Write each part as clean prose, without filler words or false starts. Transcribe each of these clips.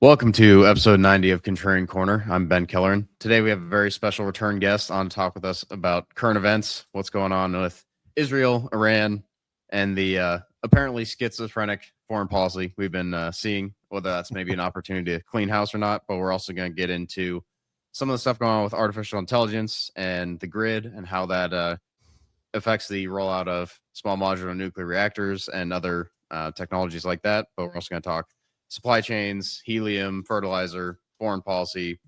Welcome to episode 90 of Kontrarian Korner. I'm Ben Kellerin. Today we have a very special return guest on to talk with us about current events, what's going on with Israel, Iran, and the apparently schizophrenic foreign policy we've been seeing, whether that's maybe an opportunity to clean house or not. But we're also going to get into some of the stuff going on with artificial intelligence and the grid and how that affects the rollout of small modular nuclear reactors and other technologies like that. But we're also going to talk supply chains, helium, fertilizer, foreign policy,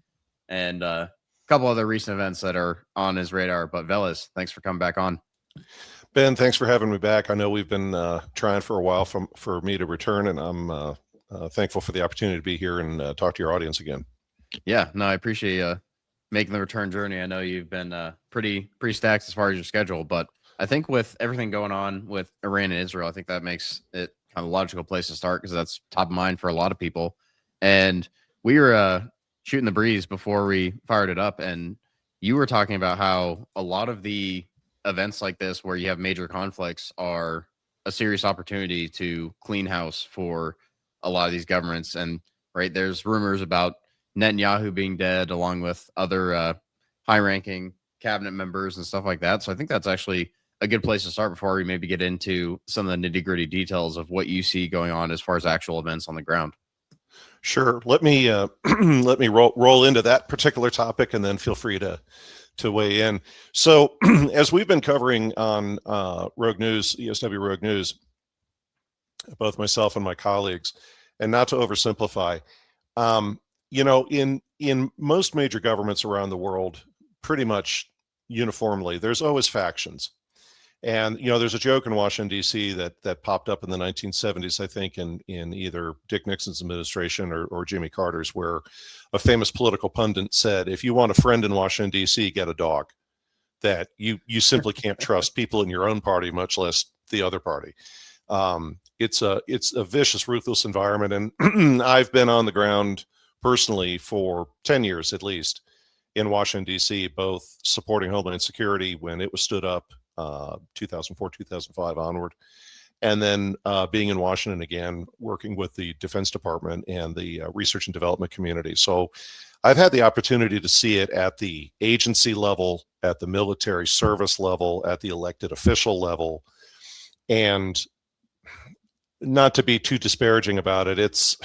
and a couple other recent events that are on his radar. But Veles, thanks for coming back on. Ben, thanks for having me back. I know we've been trying for a while for me to return, and I'm thankful for the opportunity to be here and talk to your audience again. Yeah, no, I appreciate you making the return journey. I know you've been pretty stacked as far as your schedule, but I think with everything going on with Iran and Israel, I think that makes it kind of a logical place to start because that's top of mind for a lot of people. And we were shooting the breeze before we fired it up, and you were talking about how a lot of the events like this where you have major conflicts are a serious opportunity to clean house for a lot of these governments. And right, there's rumors about Netanyahu being dead along with other high-ranking cabinet members and stuff like that. So I think that's actually a good place to start before we maybe get into some of the nitty-gritty details of what you see going on as far as actual events on the ground. Sure. Let me let me roll into that particular topic, and then feel free to weigh in. So, as we've been covering on Rogue News, ESW Rogue News, both myself and my colleagues, and not to oversimplify, in most major governments around the world, pretty much uniformly, there's always factions. And, there's a joke in Washington, D.C. that popped up in the 1970s, I think, in either Dick Nixon's administration or Jimmy Carter's, where a famous political pundit said, if you want a friend in Washington, D.C., get a dog. That you simply can't trust people in your own party, much less the other party. It's a vicious, ruthless environment. And I've been on the ground personally for 10 years at least in Washington, D.C., both supporting Homeland Security when it was stood up, 2004, 2005 onward, and then being in Washington again, working with the Defense Department and the research and development community. So I've had the opportunity to see it at the agency level, at the military service level, at the elected official level. And not to be too disparaging about it, it's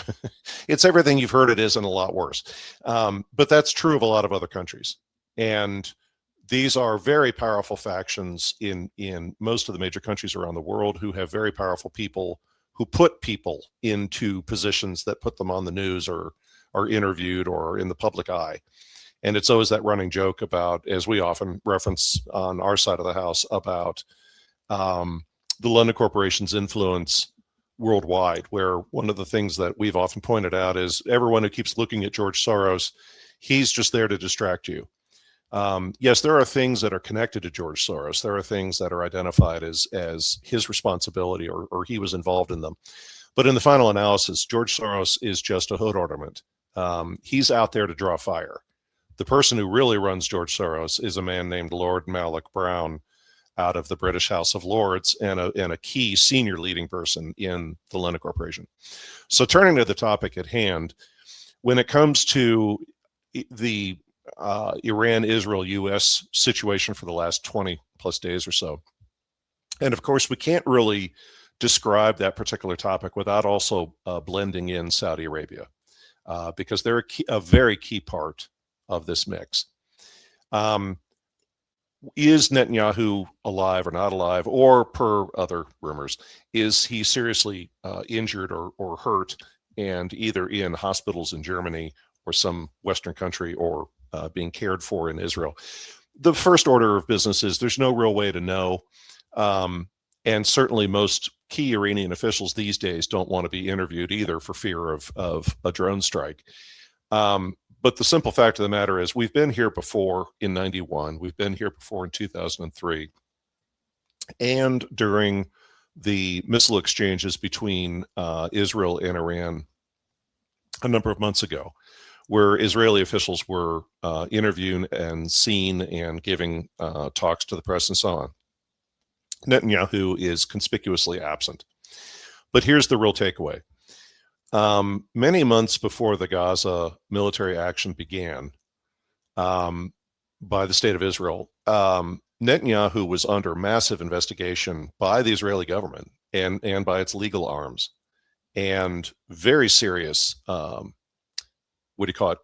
everything you've heard it is and a lot worse. But that's true of a lot of other countries. And these are very powerful factions in most of the major countries around the world who have very powerful people who put people into positions that put them on the news or are interviewed or in the public eye. And it's always that running joke about, as we often reference on our side of the house, about the London Corporation's influence worldwide, where one of the things that we've often pointed out is everyone who keeps looking at George Soros, he's just there to distract you. Yes, there are things that are connected to George Soros. There are things that are identified as his responsibility or he was involved in them. But in the final analysis, George Soros is just a hood ornament. He's out there to draw fire. The person who really runs George Soros is a man named Lord Malik Brown out of the British House of Lords and a key senior leading person in the London Corporation. So turning to the topic at hand, when it comes to the Iran-Israel-U.S. situation for the last 20 plus days or so. And of course, we can't really describe that particular topic without also blending in Saudi Arabia, because they're a very key part of this mix. Is Netanyahu alive or not alive, or per other rumors, is he seriously injured or hurt and either in hospitals in Germany or some Western country or being cared for in Israel? The first order of business is there's no real way to know. And certainly most key Iranian officials these days don't want to be interviewed either for fear of a drone strike. But the simple fact of the matter is we've been here before in 91. We've been here before in 2003. And during the missile exchanges between Israel and Iran a number of months ago, where Israeli officials were interviewed and seen and giving talks to the press and so on. Netanyahu is conspicuously absent. But here's the real takeaway. Many months before the Gaza military action began by the state of Israel, Netanyahu was under massive investigation by the Israeli government and by its legal arms, and very serious,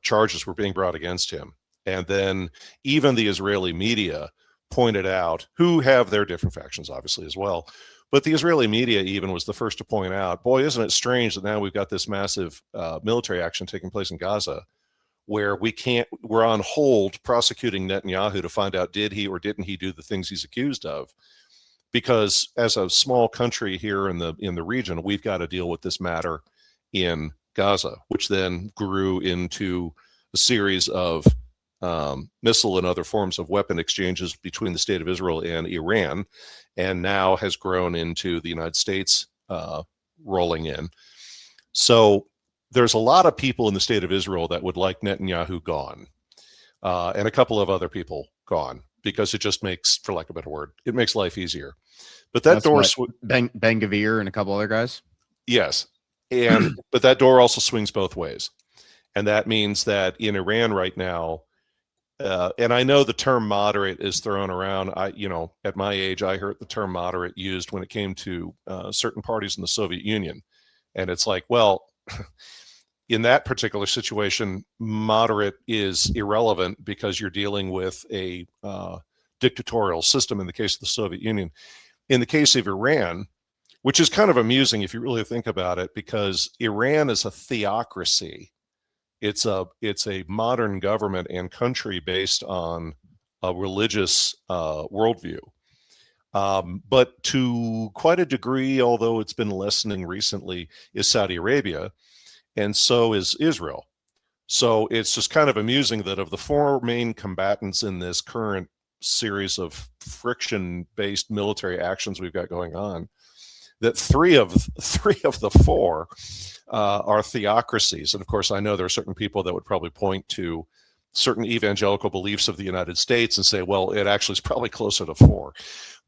charges were being brought against him. And then even the Israeli media pointed out, who have their different factions, obviously, as well. But the Israeli media even was the first to point out, boy, isn't it strange that now we've got this massive military action taking place in Gaza where we're on hold prosecuting Netanyahu to find out did he or didn't he do the things he's accused of. Because as a small country here in the region, we've got to deal with this matter in Gaza, which then grew into a series of missile and other forms of weapon exchanges between the state of Israel and Iran, and now has grown into the United States rolling in. So there's a lot of people in the state of Israel that would like Netanyahu gone, and a couple of other people gone, because it just makes, for lack of a better word, it makes life easier. But that door, Ben Gavir and a couple other guys. Yes, but that door also swings both ways, and that means that in Iran right now, and I know the term moderate is thrown around. At my age, I heard the term moderate used when it came to certain parties in the Soviet Union, and it's like, well, in that particular situation, moderate is irrelevant because you're dealing with a dictatorial system in the case of the Soviet Union. In the case of Iran, which is kind of amusing if you really think about it, because Iran is a theocracy. It's a modern government and country based on a religious worldview. But to quite a degree, although it's been lessening recently, is Saudi Arabia, and so is Israel. So it's just kind of amusing that of the four main combatants in this current series of friction-based military actions we've got going on, that three of the four are theocracies. And of course, I know there are certain people that would probably point to certain evangelical beliefs of the United States and say, well, it actually is probably closer to four.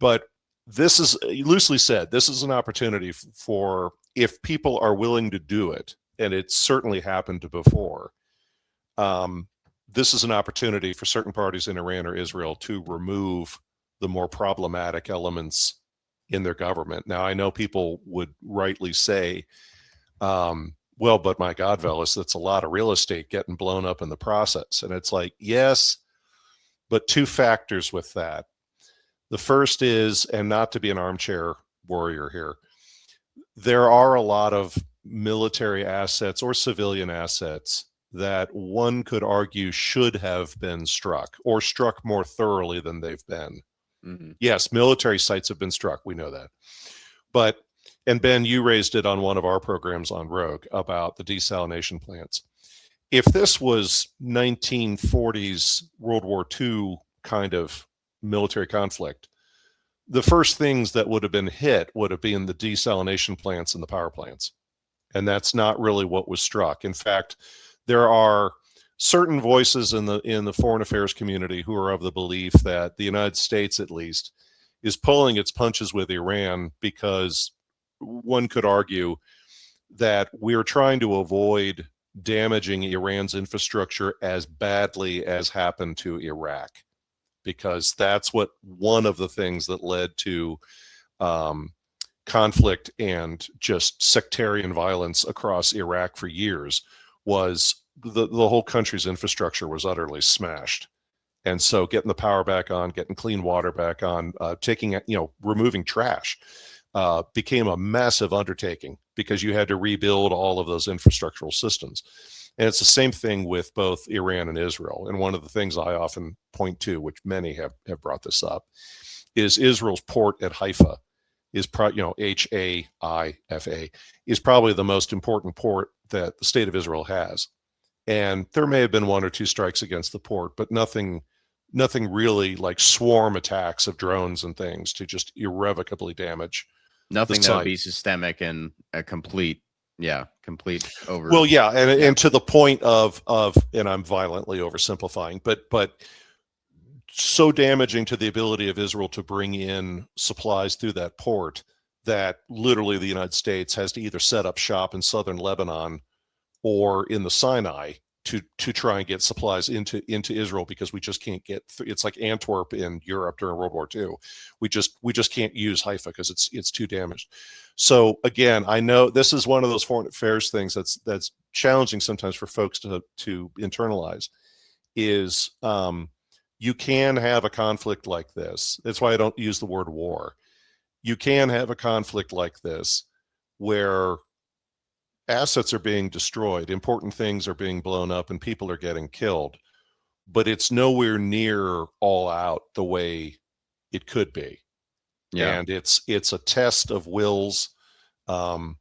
But this is, loosely said, this is an opportunity for, if people are willing to do it, and it's certainly happened before, this is an opportunity for certain parties in Iran or Israel to remove the more problematic elements in their government. Now, I know people would rightly say, well, but my God, Veles, that's a lot of real estate getting blown up in the process. And it's like, yes, but two factors with that. The first is, and not to be an armchair warrior here, there are a lot of military assets or civilian assets that one could argue should have been struck, or struck more thoroughly than they've been. Mm-hmm. Yes, military sites have been struck. We know that. But, and Ben, you raised it on one of our programs on Rogue about the desalination plants. If this was 1940s World War II kind of military conflict, the first things that would have been hit would have been the desalination plants and the power plants. And that's not really what was struck. In fact, there are certain voices in the foreign affairs community who are of the belief that the United States, at least, is pulling its punches with Iran, because one could argue that we're trying to avoid damaging Iran's infrastructure as badly as happened to Iraq, because that's what one of the things that led to conflict and just sectarian violence across Iraq for years was the whole country's infrastructure was utterly smashed. And so getting the power back on, getting clean water back on, removing trash became a massive undertaking, because you had to rebuild all of those infrastructural systems. And it's the same thing with both Iran and Israel. And one of the things I often point to, which many have brought this up, is Israel's port at Haifa is Haifa is probably the most important port that the state of Israel has. And there may have been one or two strikes against the port, but nothing really like swarm attacks of drones and things to just irrevocably damage. Nothing that would be systemic and a complete over. Well, yeah, and to the point of, and I'm violently oversimplifying, but so damaging to the ability of Israel to bring in supplies through that port that literally the United States has to either set up shop in southern Lebanon or in the Sinai to try and get supplies into Israel, because we just can't get it's like Antwerp in Europe during World War II. We just can't use Haifa because it's too damaged. So again, I know this is one of those foreign affairs things that's challenging sometimes for folks to internalize. Is you can have a conflict like this. That's why I don't use the word war. You can have a conflict like this where assets are being destroyed, important things are being blown up, and people are getting killed, but it's nowhere near all out the way it could be. Yeah. And it's a test of wills. One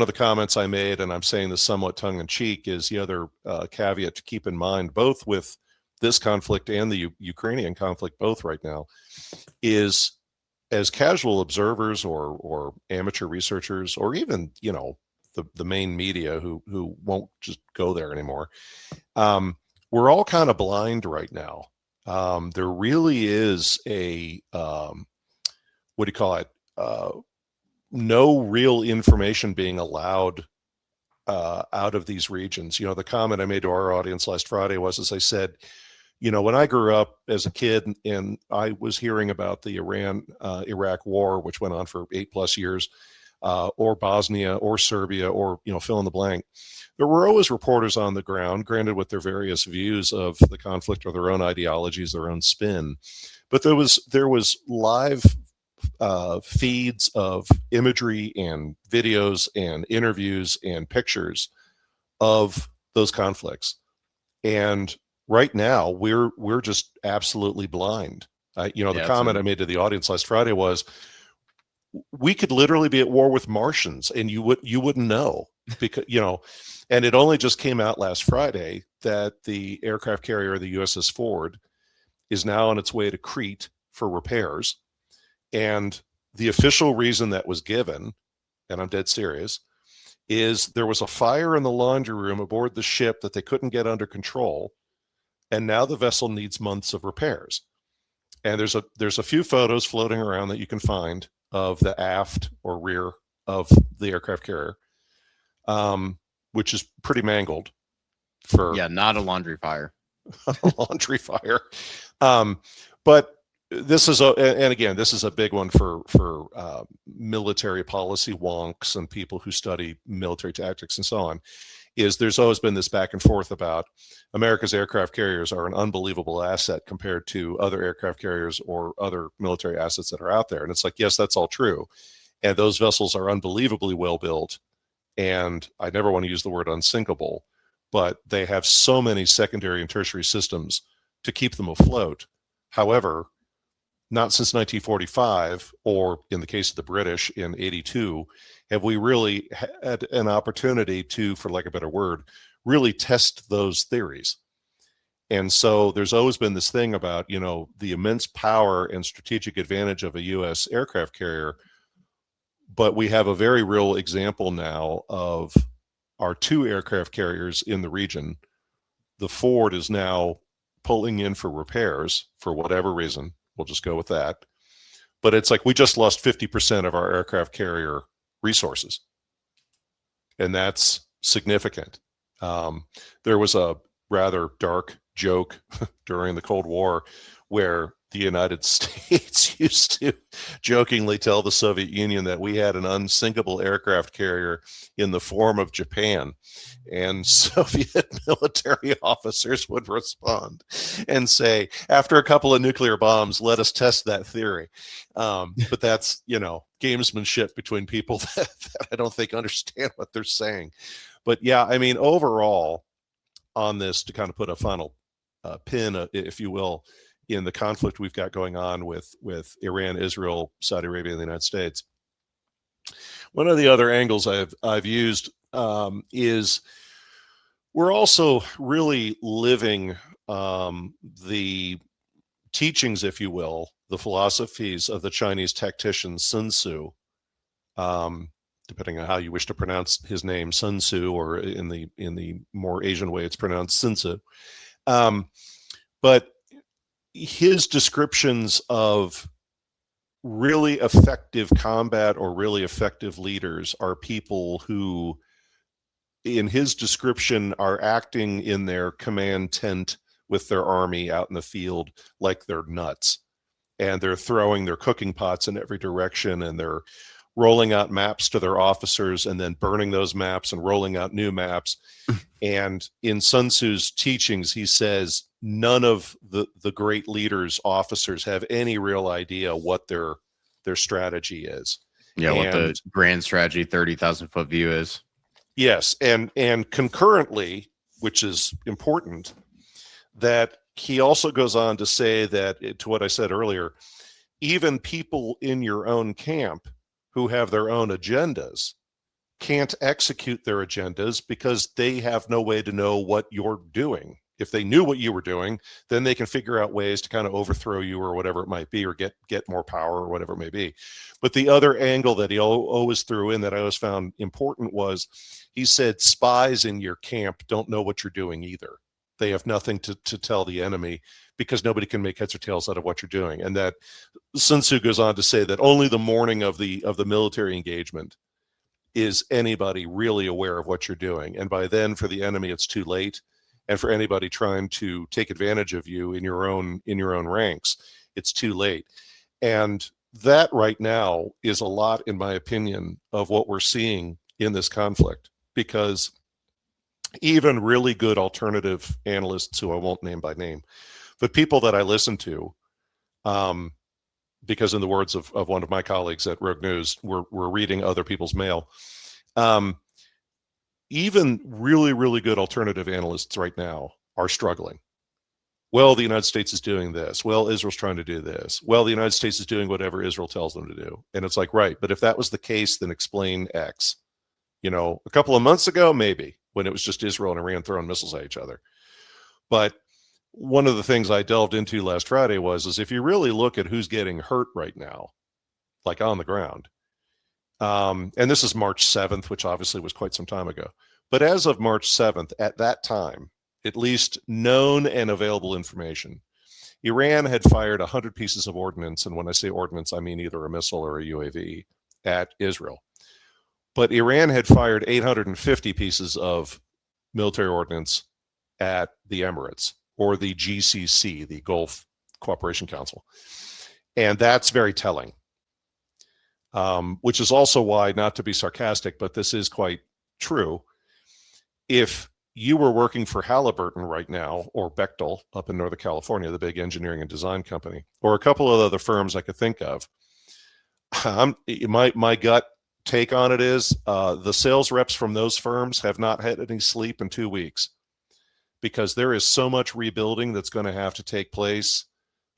of the comments I made, and I'm saying this somewhat tongue-in-cheek, is the other caveat to keep in mind, both with this conflict and the Ukrainian conflict, both right now, is as casual observers or amateur researchers, or even, you know, the main media who won't just go there anymore. We're all kind of blind right now. There really is a, what do you call it? No real information being allowed out of these regions. You know, the comment I made to our audience last Friday was, as I said, you know, when I grew up as a kid and I was hearing about the Iran-Iraq war, which went on for 8+ years, or Bosnia or Serbia, or, you know, fill in the blank, there were always reporters on the ground, granted with their various views of the conflict or their own ideologies, their own spin. But there was live feeds of imagery and videos and interviews and pictures of those conflicts. And right now we're just absolutely blind. You know, the comment I made to the audience last Friday was, we could literally be at war with Martians and you wouldn't know, because, you know, and it only just came out last Friday that the aircraft carrier, the USS Ford, is now on its way to Crete for repairs. And the official reason that was given, and I'm dead serious, is there was a fire in the laundry room aboard the ship that they couldn't get under control. And now the vessel needs months of repairs. And there's a few photos floating around that you can find of the aft or rear of the aircraft carrier, which is pretty mangled. Not a laundry fire. A laundry fire. But this is this is a big one for military policy wonks and people who study military tactics and so on. Is there's always been this back and forth about America's aircraft carriers are an unbelievable asset compared to other aircraft carriers or other military assets that are out there. And it's like, yes, that's all true. And those vessels are unbelievably well built. And I never want to use the word unsinkable, but they have so many secondary and tertiary systems to keep them afloat. However, not since 1945, or in the case of the British in 82, have we really had an opportunity to, for lack of a better word, really test those theories. And so there's always been this thing about, you know, the immense power and strategic advantage of a U.S. aircraft carrier. But we have a very real example now of our two aircraft carriers in the region. The Ford is now pulling in for repairs for whatever reason. We'll just go with that. But it's like we just lost 50% of our aircraft carrier resources. And that's significant. There was a rather dark joke during the Cold War where the United States used to jokingly tell the Soviet Union that we had an unsinkable aircraft carrier in the form of Japan. And Soviet military officers would respond and say, after a couple of nuclear bombs, let us test that theory. But that's, you know, gamesmanship between people that I don't think understand what they're saying. But yeah, I mean, overall on this, to kind of put a final pin, if you will, in the conflict we've got going on with Iran, Israel, Saudi Arabia, and the United States. One of the other angles I've used is we're also really living the teachings, if you will, the philosophies of the Chinese tactician Sun Tzu, depending on how you wish to pronounce his name, Sun Tzu, or in the more Asian way, it's pronounced Sun Tzu. But his descriptions of really effective combat or really effective leaders are people who, in his description, are acting in their command tent with their army out in the field like they're nuts. And they're throwing their cooking pots in every direction, and they're rolling out maps to their officers and then burning those maps and rolling out new maps. And in Sun Tzu's teachings, he says none of the great leaders, officers, have any real idea what their strategy is. Yeah, what the grand strategy 30,000-foot view is. Yes, and concurrently, which is important, that he also goes on to say that, to what I said earlier, even people in your own camp who have their own agendas can't execute their agendas because they have no way to know what you're doing. If they knew what you were doing, then they can figure out ways to kind of overthrow you or whatever it might be, or get more power or whatever it may be. But the other angle that he always threw in that I always found important was, he said, spies in your camp don't know what you're doing either. They have nothing to tell the enemy because nobody can make heads or tails out of what you're doing. And that Sun Tzu goes on to say that only the morning of the military engagement is anybody really aware of what you're doing. And by then, for the enemy, it's too late. And for anybody trying to take advantage of you in your own ranks, it's too late. And that right now is a lot, in my opinion, of what we're seeing in this conflict, because even really good alternative analysts, who I won't name by name, but people that I listen to, because in the words of one of my colleagues at Rogue News, we're reading other people's mail. Even really, really good alternative analysts right now are struggling. Well, the United States is doing this. Well, Israel's trying to do this. Well, the United States is doing whatever Israel tells them to do. And it's like, right, but if that was the case, then explain X. You know, a couple of months ago, maybe, when it was just Israel and Iran throwing missiles at each other. But one of the things I delved into last Friday is if you really look at who's getting hurt right now, like on the ground, and this is March 7th, which obviously was quite some time ago. But as of March 7th, at that time, at least known and available information, Iran had fired 100 pieces of ordnance. And when I say ordnance, I mean either a missile or a UAV at Israel. But Iran had fired 850 pieces of military ordnance at the Emirates, or the GCC, the Gulf Cooperation Council. And that's very telling. Which is also why, not to be sarcastic, but this is quite true. If you were working for Halliburton right now, or Bechtel up in Northern California, the big engineering and design company, or a couple of other firms I could think of, my gut take on it is the sales reps from those firms have not had any sleep in 2 weeks, because there is so much rebuilding that's going to have to take place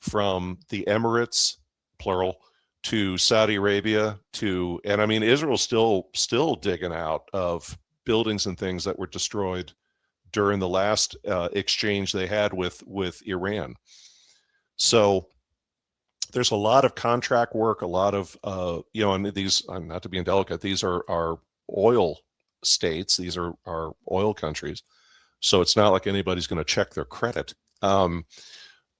from the Emirates, plural, to Saudi Arabia, and I mean, Israel's still digging out of buildings and things that were destroyed during the last exchange they had with Iran. So there's a lot of contract work, a lot of, and these, not to be indelicate, these are oil states, these are oil countries. So it's not like anybody's going to check their credit. And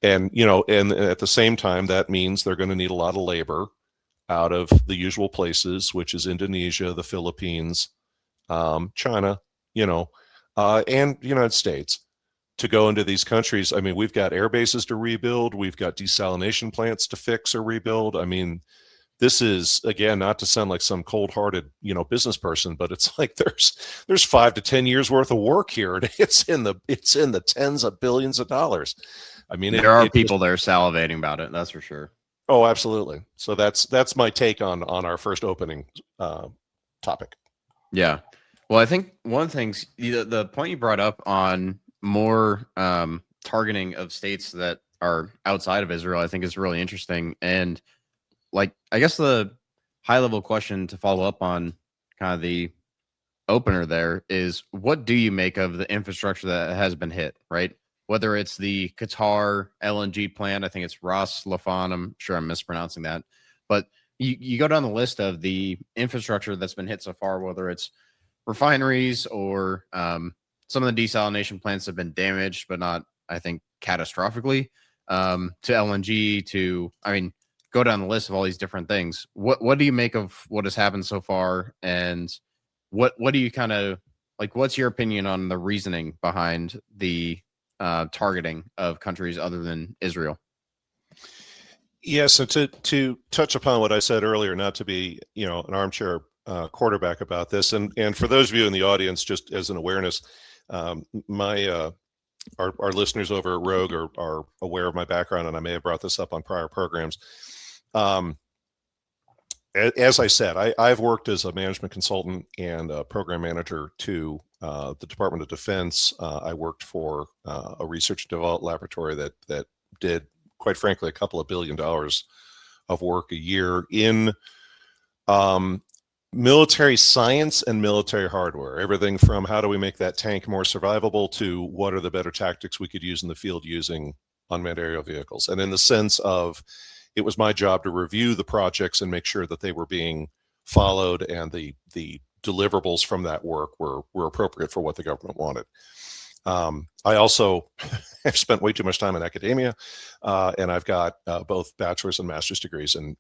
at the same time, that means they're going to need a lot of labor out of the usual places, which is Indonesia, the Philippines, China, and the United States, to go into these countries. I mean, we've got air bases to rebuild. We've got desalination plants to fix or rebuild. I mean, this is, again, not to sound like some cold-hearted, business person, but it's like there's 5 to 10 years worth of work here. And it's in the tens of billions of dollars. I mean, there are people that are salivating about it. That's for sure. Oh, absolutely. So that's my take on our first opening topic. Yeah. Well, I think one of the things, the point you brought up on more targeting of states that are outside of Israel, I think is really interesting. And like, I guess the high level question to follow up on kind of the opener there is, what do you make of the infrastructure that has been hit, right? Whether it's the Qatar LNG plant, I think it's Ras Laffan, I'm sure I'm mispronouncing that, but you go down the list of the infrastructure that's been hit so far, whether it's refineries or some of the desalination plants have been damaged, but not, I think, catastrophically, to LNG, to, I mean, go down the list of all these different things. What do you make of what has happened so far, and what do you kind of like? What's your opinion on the reasoning behind the targeting of countries other than Israel? Yeah, so to touch upon what I said earlier, not to be an armchair quarterback about this, and for those of you in the audience, just as an awareness, my our listeners over at Rogue are aware of my background, and I may have brought this up on prior programs. As I said, I've worked as a management consultant and a program manager to the Department of Defense. I worked for a research and development laboratory that did, quite frankly, a couple of $1 billion of work a year in military science and military hardware. Everything from how do we make that tank more survivable to what are the better tactics we could use in the field using unmanned aerial vehicles. And in the sense of, it was my job to review the projects and make sure that they were being followed and the deliverables from that work were appropriate for what the government wanted. I also have spent way too much time in academia, and I've got both bachelor's and master's degrees in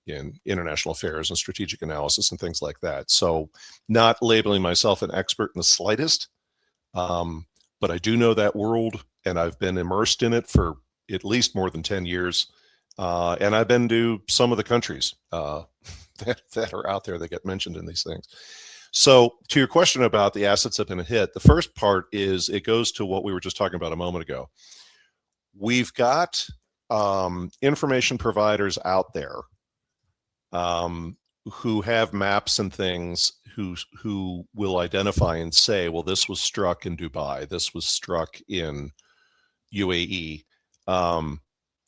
international affairs and strategic analysis and things like that. So not labeling myself an expert in the slightest, but I do know that world, and I've been immersed in it for at least more than 10 years. And I've been to some of the countries that are out there that get mentioned in these things. So to your question about the assets that have been hit, the first part is it goes to what we were just talking about a moment ago. We've got information providers out there who have maps and things who will identify and say, well, this was struck in Dubai, this was struck in UAE.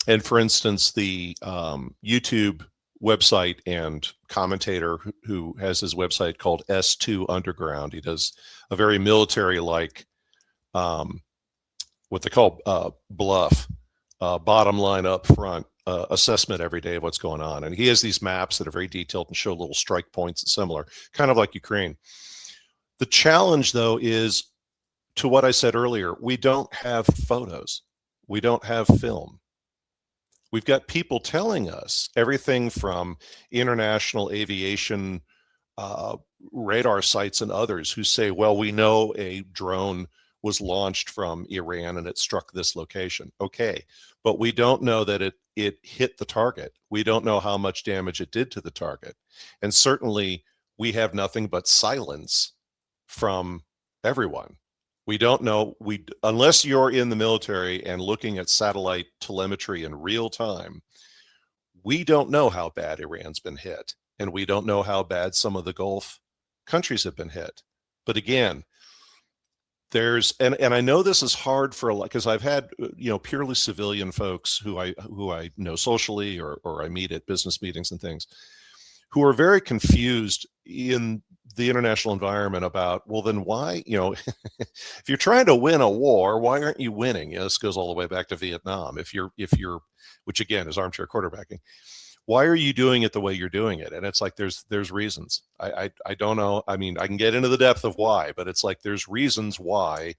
And for instance, the YouTube website and commentator who has his website called S2 Underground, he does a very military-like, what they call bluff, bottom line up front assessment every day of what's going on. And he has these maps that are very detailed and show little strike points and similar, kind of like Ukraine. The challenge, though, is to what I said earlier, we don't have photos. We don't have film. We've got people telling us everything from international aviation radar sites and others who say, well, we know a drone was launched from Iran and it struck this location. Okay, but we don't know that it hit the target. We don't know how much damage it did to the target. And certainly we have nothing but silence from everyone. We don't know, unless you're in the military and looking at satellite telemetry in real time, we don't know how bad Iran's been hit. And we don't know how bad some of the Gulf countries have been hit. But again, and I know this is hard for, because I've had, purely civilian folks who I know socially or I meet at business meetings and things, who are very confused in the international environment about, well, then why, if you're trying to win a war, why aren't you winning? This goes all the way back to Vietnam. If you're, which again is armchair quarterbacking, why are you doing it the way you're doing it? And it's like, there's reasons. I don't know. I mean, I can get into the depth of why, but it's like, there's reasons why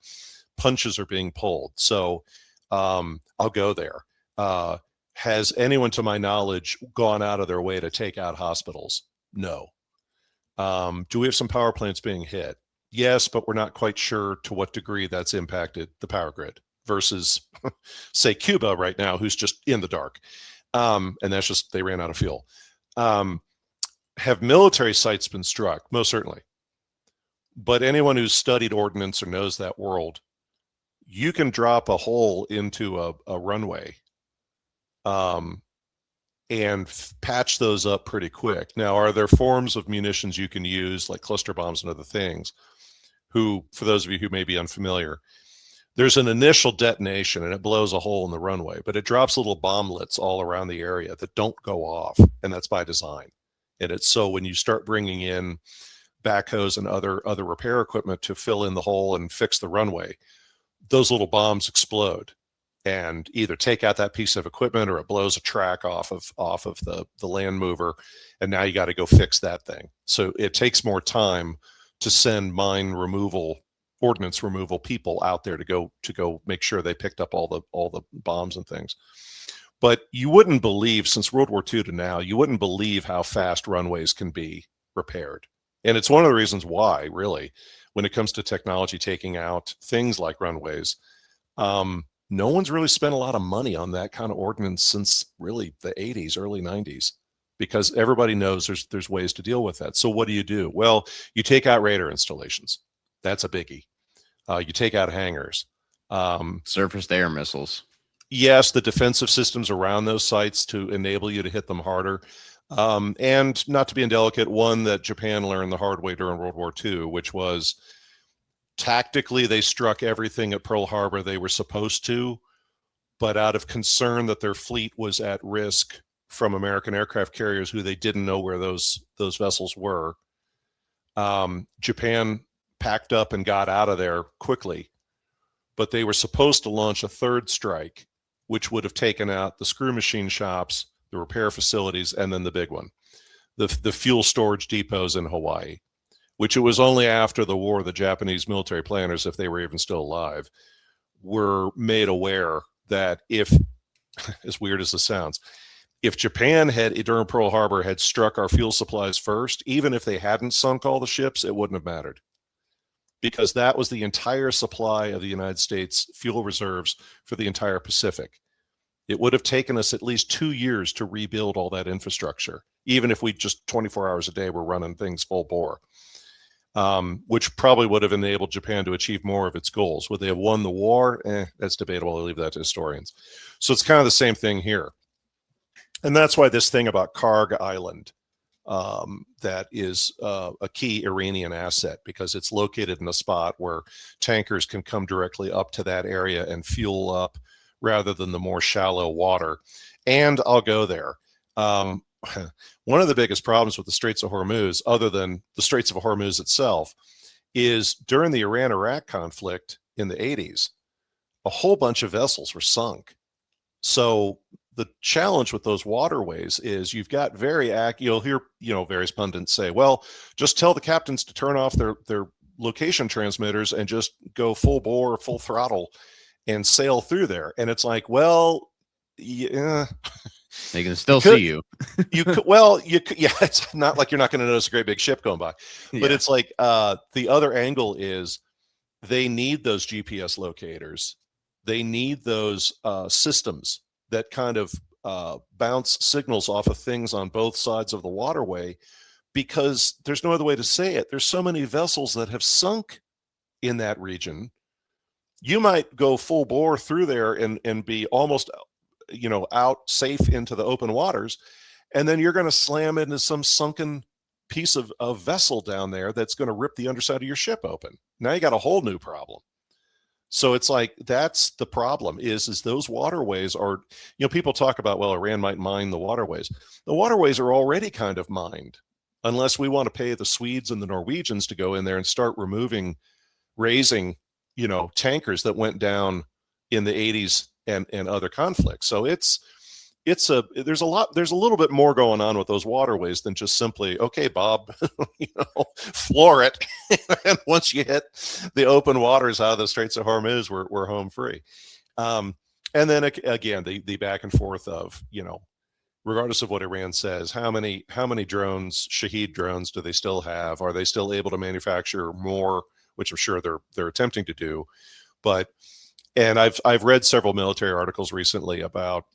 punches are being pulled. So I'll go there. Has anyone, to my knowledge, gone out of their way to take out hospitals? No. Do we have some power plants being hit? Yes, but we're not quite sure to what degree that's impacted the power grid versus, say, Cuba right now, who's just in the dark. And that's just, they ran out of fuel. Have military sites been struck? Most certainly. But anyone who's studied ordnance or knows that world, you can drop a hole into a runway and patch those up pretty quick. Now, are there forms of munitions you can use, like cluster bombs and other things, for those of you who may be unfamiliar, there's an initial detonation and it blows a hole in the runway, but it drops little bomblets all around the area that don't go off, and that's by design. And it's so when you start bringing in backhoes and other repair equipment to fill in the hole and fix the runway, those little bombs explode and either take out that piece of equipment or it blows a track off of the land mover, and now you got to go fix that thing. So it takes more time to send mine removal, ordnance removal people out there to go make sure they picked up all the bombs and things. But you wouldn't believe, since World War II to now, you wouldn't believe how fast runways can be repaired. And it's one of the reasons why, really, when it comes to technology taking out things like runways, no one's really spent a lot of money on that kind of ordnance since really the 80s, early 90s, because everybody knows there's ways to deal with that. So what do? Well, you take out radar installations. That's a biggie. You take out hangars. Surface-to-air missiles. Yes, the defensive systems around those sites to enable you to hit them harder. And not to be indelicate, one that Japan learned the hard way during World War II, which was tactically they struck everything at Pearl Harbor they were supposed to, but out of concern that their fleet was at risk from American aircraft carriers who they didn't know where those vessels were, Japan packed up and got out of there quickly. But they were supposed to launch a third strike, which would have taken out the screw machine shops, the repair facilities, and then the big one, the fuel storage depots in Hawaii, which it was only after the war the Japanese military planners, if they were even still alive, were made aware that if, as weird as this sounds, if Japan had, during Pearl Harbor, had struck our fuel supplies first, even if they hadn't sunk all the ships, it wouldn't have mattered. Because that was the entire supply of the United States fuel reserves for the entire Pacific. It would have taken us at least 2 years to rebuild all that infrastructure, even if we just 24 hours a day were running things full bore, which probably would have enabled Japan to achieve more of its goals. Would they have won the war? That's debatable. I'll leave that to historians. So it's kind of the same thing here. And that's why this thing about Karg Island, that is a key Iranian asset, because it's located in a spot where tankers can come directly up to that area and fuel up rather than the more shallow water. And I'll go there. One of the biggest problems with the Straits of Hormuz, other than the Straits of Hormuz itself, is during the Iran-Iraq conflict in the 80s, a whole bunch of vessels were sunk. So the challenge with those waterways is you've got you'll hear, various pundits say, well, just tell the captains to turn off their location transmitters and just go full bore, full throttle and sail through there. And it's like, well, yeah, they can still see you. Yeah, it's not like you're not going to notice a great big ship going by, but Yeah. it's like, the other angle is they need those GPS locators. They need those systems that kind of bounce signals off of things on both sides of the waterway, because there's no other way to say it. There's so many vessels that have sunk in that region. You might go full bore through there and be almost, out safe into the open waters. And then you're going to slam into some sunken piece of vessel down there that's going to rip the underside of your ship open. Now you got a whole new problem. So it's like, that's the problem is those waterways are, people talk about, well, Iran might mine the waterways. The waterways are already kind of mined, unless we want to pay the Swedes and the Norwegians to go in there and start raising, tankers that went down in the 80s and other conflicts. So there's a little bit more going on with those waterways than just simply, okay, Bob, floor it. And once you hit the open waters out of the Straits of Hormuz, we're home free. And then again, the back and forth of, regardless of what Iran says, how many drones, Shahed drones, do they still have? Are they still able to manufacture more, which I'm sure they're attempting to do? And I've read several military articles recently about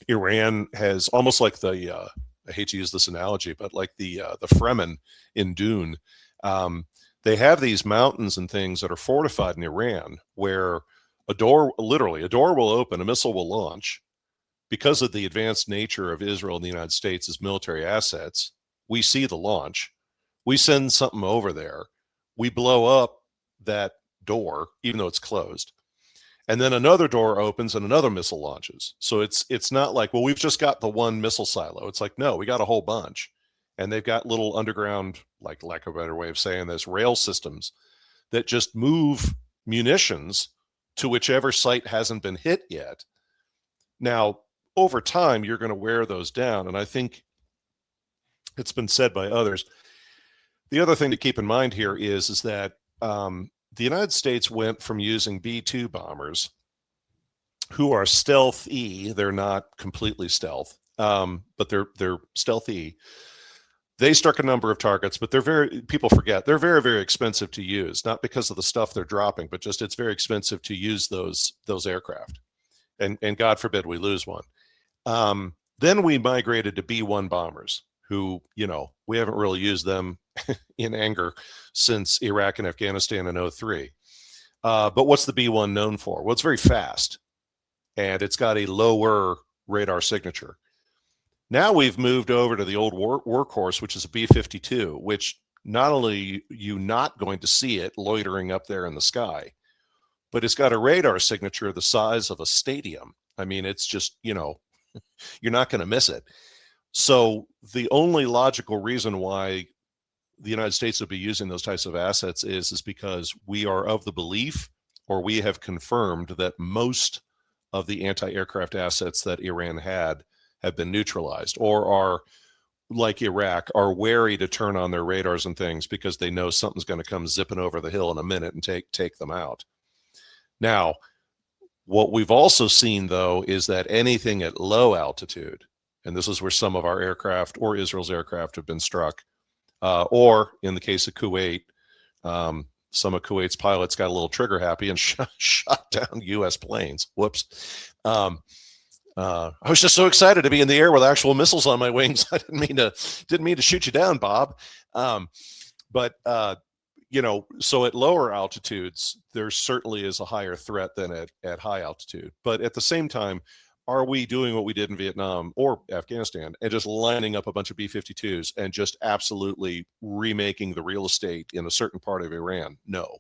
Iran has almost like I hate to use this analogy, but like the Fremen in Dune. They have these mountains and things that are fortified in Iran where literally a door will open, a missile will launch. Because of the advanced nature of Israel and the United States as military assets, we see the launch. We send something over there. We blow up that door, even though it's closed. And then another door opens and another missile launches. So it's not like, well, we've just got the one missile silo. It's like, no, we got a whole bunch. And they've got little underground, like lack of a better way of saying this, rail systems that just move munitions to whichever site hasn't been hit yet. Now, over time, you're going to wear those down. And I think it's been said by others. The other thing to keep in mind here is that the United States went from using B-2 bombers who are stealthy. They're not completely stealth, but they're stealthy. They struck a number of targets, but people forget they're very, very expensive to use, not because of the stuff they're dropping, but just it's very expensive to use those aircraft. And God forbid we lose one. Then we migrated to B-1 bombers, who, we haven't really used them in anger since Iraq and Afghanistan in 2003. But what's the B-1 known for? Well, it's very fast, and it's got a lower radar signature. Now we've moved over to the old workhorse, which is a B-52, which not only you not going to see it loitering up there in the sky, but it's got a radar signature the size of a stadium. I mean, it's just, you're not going to miss it. So the only logical reason why the United States would be using those types of assets is because we are of the belief, or we have confirmed, that most of the anti-aircraft assets that Iran had have been neutralized, or are, like Iraq, are wary to turn on their radars and things because they know something's going to come zipping over the hill in a minute and take them out. Now, what we've also seen, though, is that anything at low altitude, and this is where some of our aircraft or Israel's aircraft have been struck, or in the case of Kuwait, some of Kuwait's pilots got a little trigger happy and shot down U.S. planes. Whoops. I was just so excited to be in the air with actual missiles on my wings. I didn't mean to shoot you down, Bob. But so at lower altitudes, there certainly is a higher threat than at high altitude. But at the same time, are we doing what we did in Vietnam or Afghanistan and just lining up a bunch of B-52s and just absolutely remaking the real estate in a certain part of Iran? No.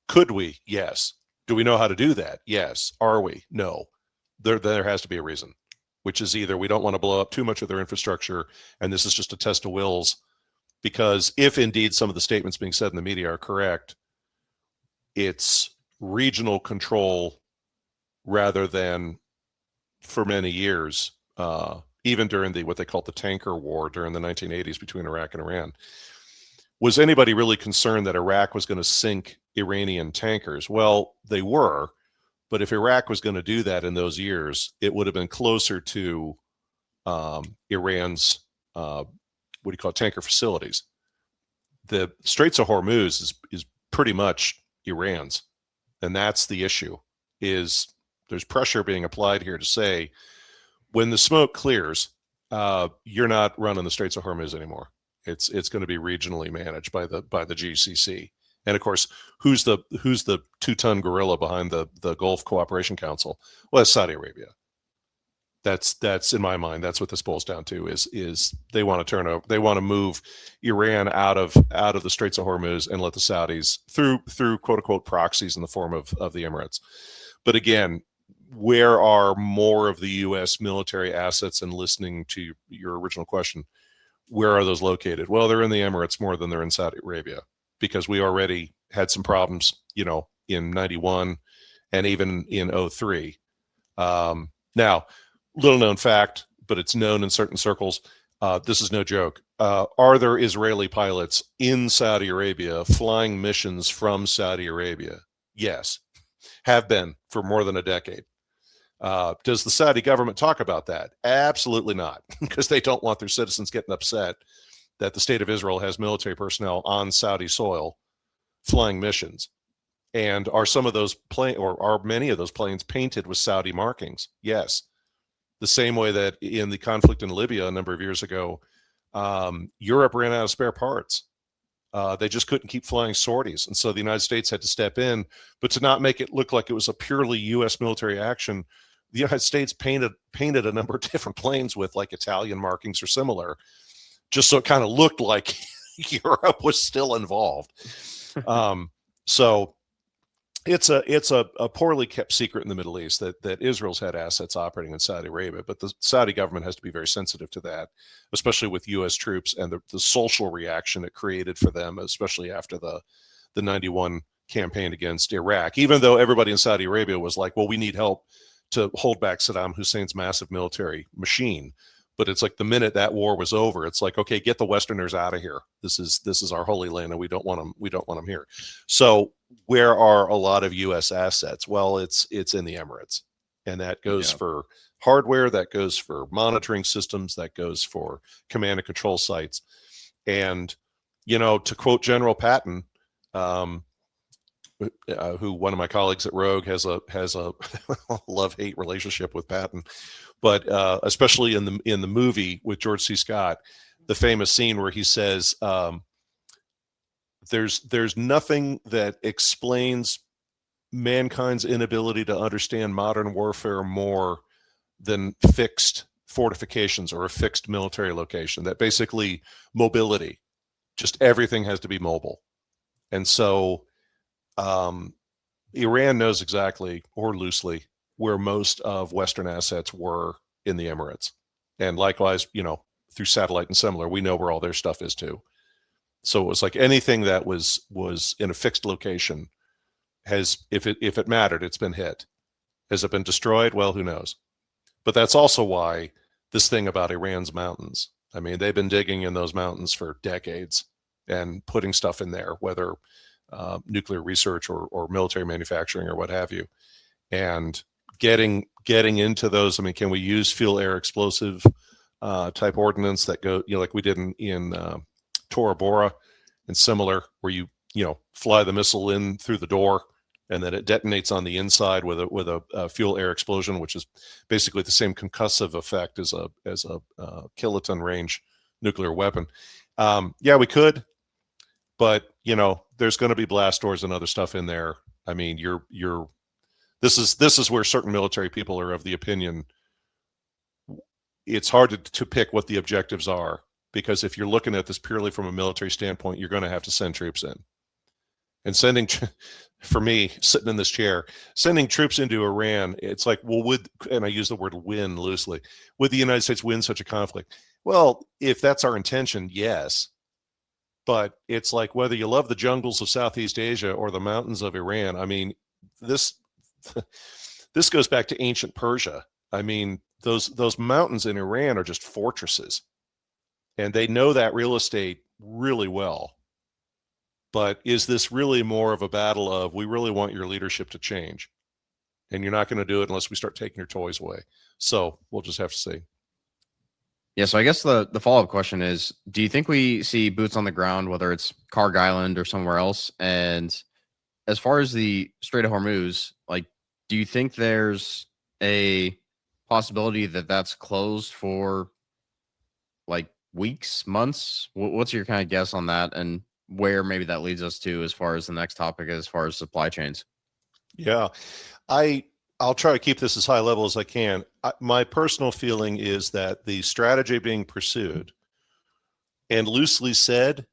Could we? Yes. Do we know how to do that? Yes. Are we? No. There has to be a reason, which is either we don't want to blow up too much of their infrastructure, and this is just a test of wills, because if indeed some of the statements being said in the media are correct, it's regional control rather than, for many years, even during what they called the tanker war during the 1980s between Iraq and Iran. Was anybody really concerned that Iraq was going to sink Iranian tankers? Well, they were. But if Iraq was going to do that in those years, it would have been closer to Iran's, tanker facilities. The Straits of Hormuz is pretty much Iran's. And that's the issue, is there's pressure being applied here to say, when the smoke clears, you're not running the Straits of Hormuz anymore. It's going to be regionally managed by the GCC. And of course, who's the 2-ton gorilla behind the Gulf Cooperation Council? Well, it's Saudi Arabia. That's in my mind, that's what this boils down to, is they want to move Iran out of the Straits of Hormuz and let the Saudis through quote unquote proxies in the form of the Emirates. But again, where are more of the U.S. military assets? And listening to your original question, where are those located? Well, they're in the Emirates more than they're in Saudi Arabia, because we already had some problems, in 91 and even in 03. Now, little known fact, but it's known in certain circles. This is no joke. Are there Israeli pilots in Saudi Arabia flying missions from Saudi Arabia? Yes, have been for more than a decade. Does the Saudi government talk about that? Absolutely not, because they don't want their citizens getting upset that the state of Israel has military personnel on Saudi soil flying missions. And are some of those are many of those planes painted with Saudi markings? Yes. The same way that in the conflict in Libya a number of years ago, Europe ran out of spare parts. They just couldn't keep flying sorties. And so the United States had to step in, but to not make it look like it was a purely U.S. military action, the United States painted a number of different planes with like Italian markings or similar, just so it kind of looked like Europe was still involved. So it's a poorly kept secret in the Middle East that Israel's had assets operating in Saudi Arabia, but the Saudi government has to be very sensitive to that, especially with U.S. troops and the social reaction it created for them, especially after the 91 campaign against Iraq, even though everybody in Saudi Arabia was like, well, we need help to hold back Saddam Hussein's massive military machine. But it's like the minute that war was over, it's like, okay, get the Westerners out of here. This is our holy land, and we don't want them here. So where are a lot of U.S. assets? Well, it's in the Emirates. And that goes Yeah. for hardware, that goes for monitoring systems, that goes for command and control sites. And, to quote General Patton, who one of my colleagues at Rogue has a love-hate relationship with Patton, but especially in the movie with George C. Scott, the famous scene where he says, there's nothing that explains mankind's inability to understand modern warfare more than fixed fortifications or a fixed military location. That basically mobility, just everything has to be mobile. And so Iran knows exactly, or loosely, where most of Western assets were in the Emirates. And likewise, through satellite and similar, we know where all their stuff is too. So it was like anything that was in a fixed location has, if it mattered, it's been hit. Has it been destroyed? Well, who knows? But that's also why this thing about Iran's mountains. I mean, they've been digging in those mountains for decades and putting stuff in there, whether nuclear research or military manufacturing or what have you. And getting into those, I mean, can we use fuel air explosive type ordnance that go, like we did in Tora Bora and similar, where you fly the missile in through the door and then it detonates on the inside with a fuel air explosion, which is basically the same concussive effect as a kiloton range nuclear weapon. Yeah, we could, but there's going to be blast doors and other stuff in there. I mean, this is where certain military people are of the opinion it's hard to pick what the objectives are, because if you're looking at this purely from a military standpoint, you're going to have to send troops in. And sending, for me, sitting in this chair, sending troops into Iran, it's like, well, and I use the word win loosely, would the United States win such a conflict? Well, if that's our intention, yes. But it's like whether you love the jungles of Southeast Asia or the mountains of Iran. I mean, this goes back to ancient Persia. I mean, those mountains in Iran are just fortresses, and they know that real estate really well. But is this really more of a battle of, we really want your leadership to change, and you're not going to do it unless we start taking your toys away? So we'll just have to see. Yeah, so I guess the follow-up question is, do you think we see boots on the ground, whether it's Karg Island or somewhere else? And as far as the Strait of Hormuz, like, do you think there's a possibility that that's closed for like weeks, months? What's your kind of guess on that, and where maybe that leads us to as far as the next topic, as far as supply chains? Yeah, I'll try to keep this as high level as I can. My personal feeling is that the strategy being pursued, and loosely said,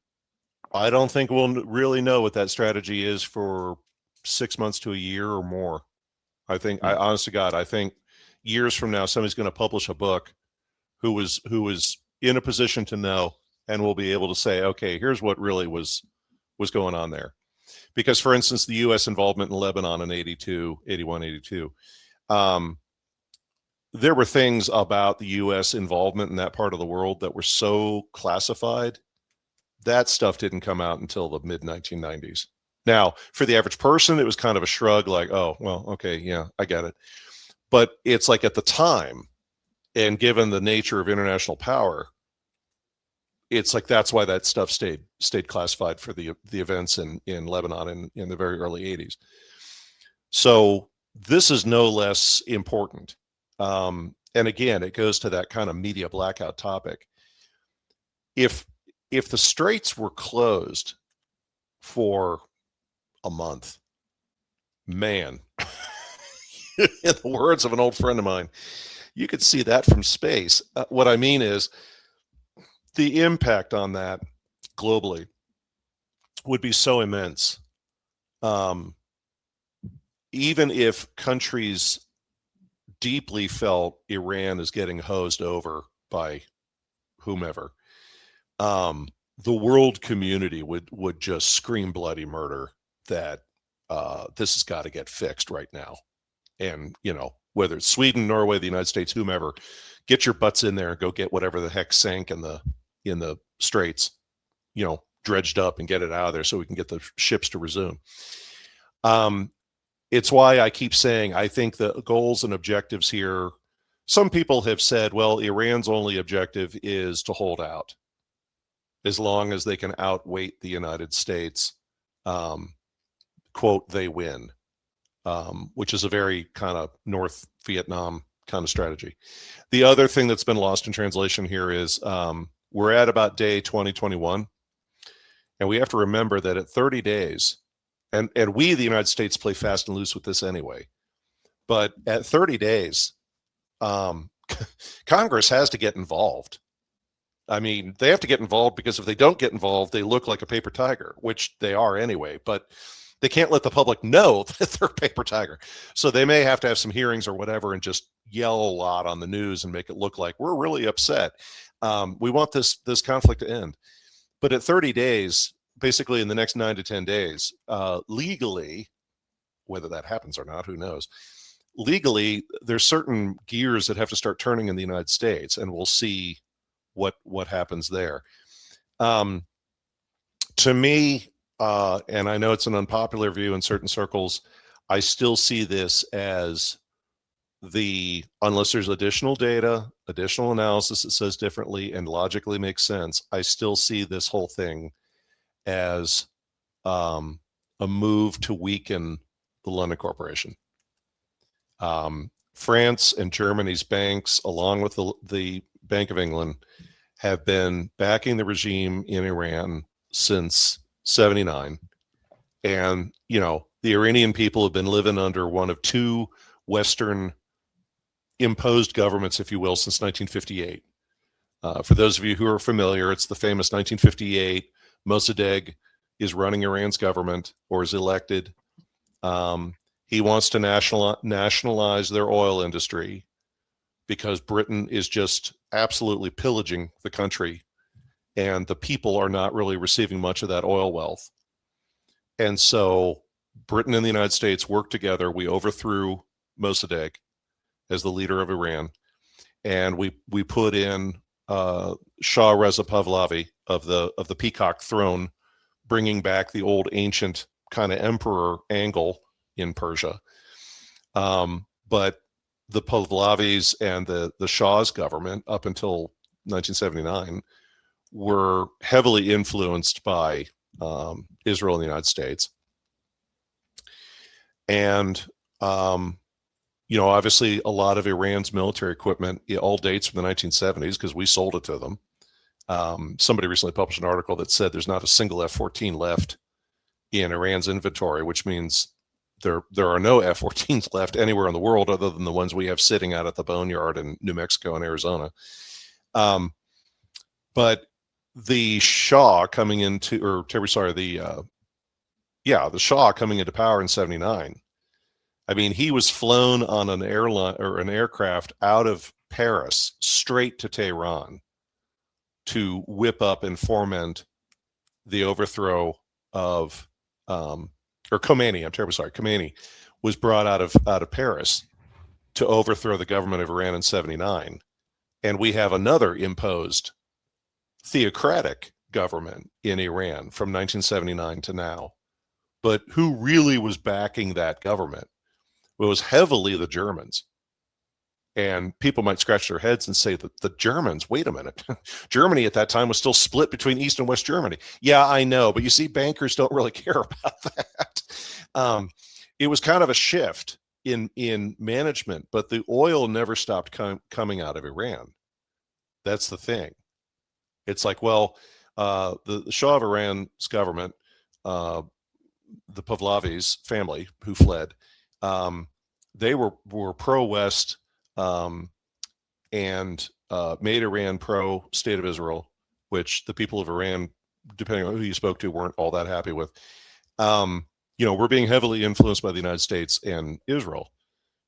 I don't think we'll really know what that strategy is for 6 months to a year or more. I think, honest to God, I think years from now, somebody's going to publish a book who was in a position to know, and will be able to say, okay, here's what really was going on there. Because, for instance, the U.S. involvement in Lebanon in 81, 82, there were things about the U.S. involvement in that part of the world that were so classified. That stuff didn't come out until the mid-1990s. Now, for the average person, it was kind of a shrug, like, oh, well, okay, yeah, I get it. But it's like at the time, and given the nature of international power, it's like that's why that stuff stayed classified for the events in Lebanon in the very early 80s. So this is no less important. And again, it goes to that kind of media blackout topic. If the straits were closed for a month, man, in the words of an old friend of mine, you could see that from space. What I mean is, the impact on that globally would be so immense. Even if countries deeply felt Iran is getting hosed over by whomever, the world community would just scream bloody murder that this has got to get fixed right now. And, whether it's Sweden, Norway, the United States, whomever, get your butts in there and go get whatever the heck sank in the straits, dredged up, and get it out of there so we can get the ships to resume. it's why I keep saying I think the goals and objectives here, some people have said, well, Iran's only objective is to hold out as long as they can outweight the United States. Quote, they win, which is a very kind of North Vietnam kind of strategy. The other thing that's been lost in translation here is we're at about day 2021, and we have to remember that at 30 days, and we, the United States, play fast and loose with this anyway, but at 30 days, Congress has to get involved. I mean, they have to get involved because if they don't get involved, they look like a paper tiger, which they are anyway, but they can't let the public know that they're a paper tiger. So they may have to have some hearings or whatever and just yell a lot on the news and make it look like we're really upset. We want this conflict to end. But at 30 days, basically in the next 9 to 10 days, legally, whether that happens or not, who knows, legally, there's certain gears that have to start turning in the United States, and we'll see what happens there. To me, and I know it's an unpopular view in certain circles, I still see this as unless there's additional data, additional analysis that says differently and logically makes sense, I still see this whole thing as a move to weaken the London Corporation. France and Germany's banks, along with the Bank of England, have been backing the regime in Iran since 79. And, the Iranian people have been living under one of two Western imposed governments, if you will, since 1958. For those of you who are familiar, it's the famous 1958. Mossadegh is running Iran's government, or is elected. He wants to nationalize their oil industry because Britain is just absolutely pillaging the country, and the people are not really receiving much of that oil wealth. And so Britain and the United States worked together. We overthrew Mossadegh as the leader of Iran, and we put in Shah Reza Pahlavi of the Peacock throne, bringing back the old ancient kind of emperor angle in Persia. But the Pahlavis and the Shah's government up until 1979 were heavily influenced by Israel and the United States. And, obviously a lot of Iran's military equipment, it all dates from the 1970s because we sold it to them. Somebody recently published an article that said there's not a single F-14 left in Iran's inventory, which means there are no F-14s left anywhere in the world other than the ones we have sitting out at the boneyard in New Mexico and Arizona. But the Shah coming into, the Shah coming into power in 79. I mean, he was flown on an airline or an aircraft out of Paris straight to Tehran to whip up and foment the overthrow of, Khomeini. I'm terribly sorry. Khomeini was brought out of Paris to overthrow the government of Iran in 79. And we have another imposed theocratic government in Iran from 1979 to now. But who really was backing that government? It was heavily the Germans. And people might scratch their heads and say that the Germans, wait a minute, Germany at that time was still split between East and West Germany. Yeah, I know, but you see, bankers don't really care about that. It was kind of a shift in management, but the oil never stopped coming out of Iran. That's the thing. It's like, well, the Shah of Iran's government, the Pahlavis family who fled, they were pro-West, and made Iran pro-State of Israel, which the people of Iran, depending on who you spoke to, weren't all that happy with. We're being heavily influenced by the United States and Israel.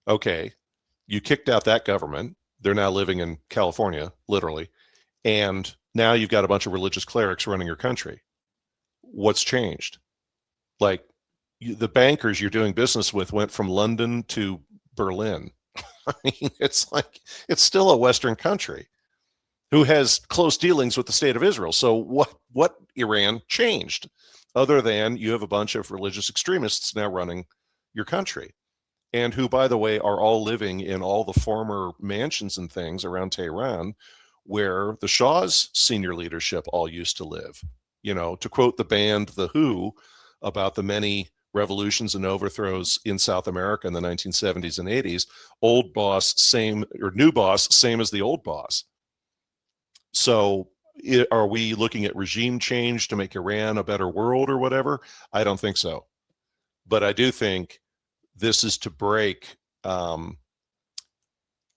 Okay, you kicked out that government. They're now living in California, literally. And now you've got a bunch of religious clerics running your country. What's changed? Like, the bankers you're doing business with went from London to Berlin. I mean, it's still a Western country who has close dealings with the State of Israel. So what Iran changed, other than you have a bunch of religious extremists now running your country, and who, by the way, are all living in all the former mansions and things around Tehran where the Shah's senior leadership all used to live. You know, to quote the band The Who about the many revolutions and overthrows in South America in the 1970s and 80s, old boss, same, or new boss, same as the old boss. So are we looking at regime change to make Iran a better world or whatever? I don't think so. But I do think this is to break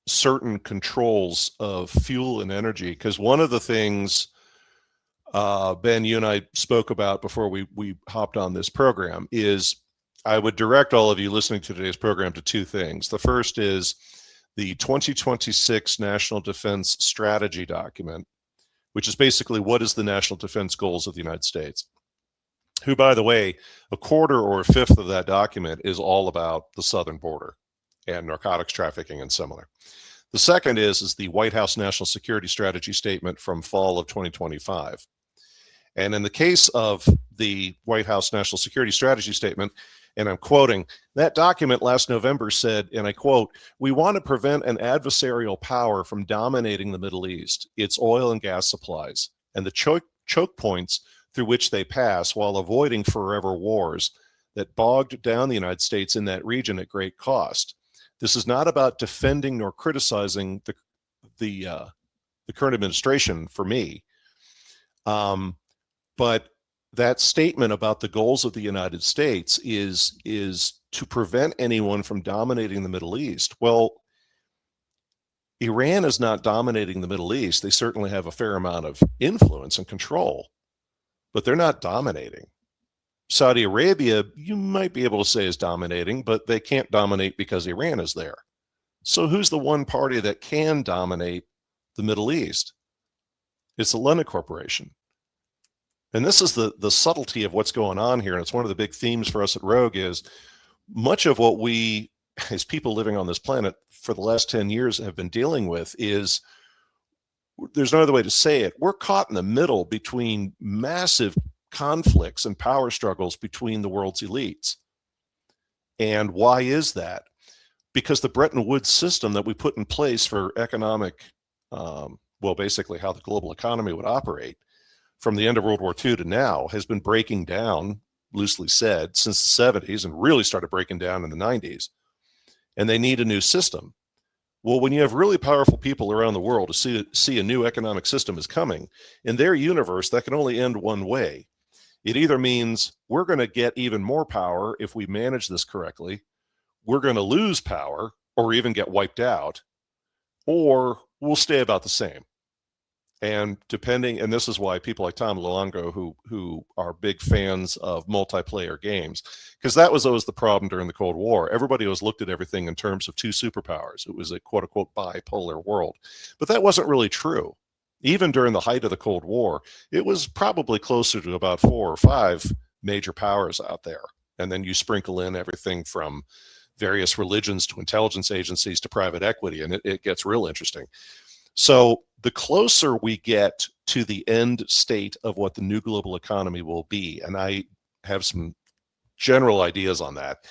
certain controls of fuel and energy. Because one of the things, Ben, you and I spoke about before we hopped on this program is I would direct all of you listening to today's program to two things. The first is the 2026 National Defense Strategy document, which is basically what is the national defense goals of the United States, who, by the way, a quarter or a fifth of that document is all about the southern border and narcotics trafficking and similar. The second is the White House National Security Strategy Statement from fall of 2025. And in the case of the White House National Security Strategy Statement, and I'm quoting, that document last November said, and I quote, "We want to prevent an adversarial power from dominating the Middle East, its oil and gas supplies, and the choke points through which they pass while avoiding forever wars that bogged down the United States in that region at great cost. This is not about defending nor criticizing the current administration for me. But that statement about the goals of the United States is to prevent anyone from dominating the Middle East. Well, Iran is not dominating the Middle East. They certainly have a fair amount of influence and control, but they're not dominating. Saudi Arabia, you might be able to say, is dominating, but they can't dominate because Iran is there. So who's the one party that can dominate the Middle East? It's the London Corporation. And this is the subtlety of what's going on here. And it's one of the big themes for us at Rogue is much of what we, as people living on this planet for the last 10 years, have been dealing with is, there's no other way to say it, we're caught in the middle between massive conflicts and power struggles between the world's elites. And why is that? Because the Bretton Woods system that we put in place for economic, well, basically how the global economy would operate from the end of World War II to now has been breaking down, loosely said, since the 70s, and really started breaking down in the 90s. And they need a new system. Well, when you have really powerful people around the world to see a new economic system is coming, in their universe, that can only end one way. It either means we're going to get even more power if we manage this correctly, we're going to lose power or even get wiped out, or we'll stay about the same. And depending, and this is why people like Tom Luongo, who are big fans of multiplayer games, because that was always the problem during the Cold War. Everybody always looked at everything in terms of two superpowers. It was a quote unquote bipolar world, but that wasn't really true. Even during the height of the Cold War, it was probably closer to about 4 or 5 major powers out there. And then you sprinkle in everything from various religions to intelligence agencies to private equity, and it gets real interesting. So the closer we get to the end state of what the new global economy will be, and I have some general ideas on that,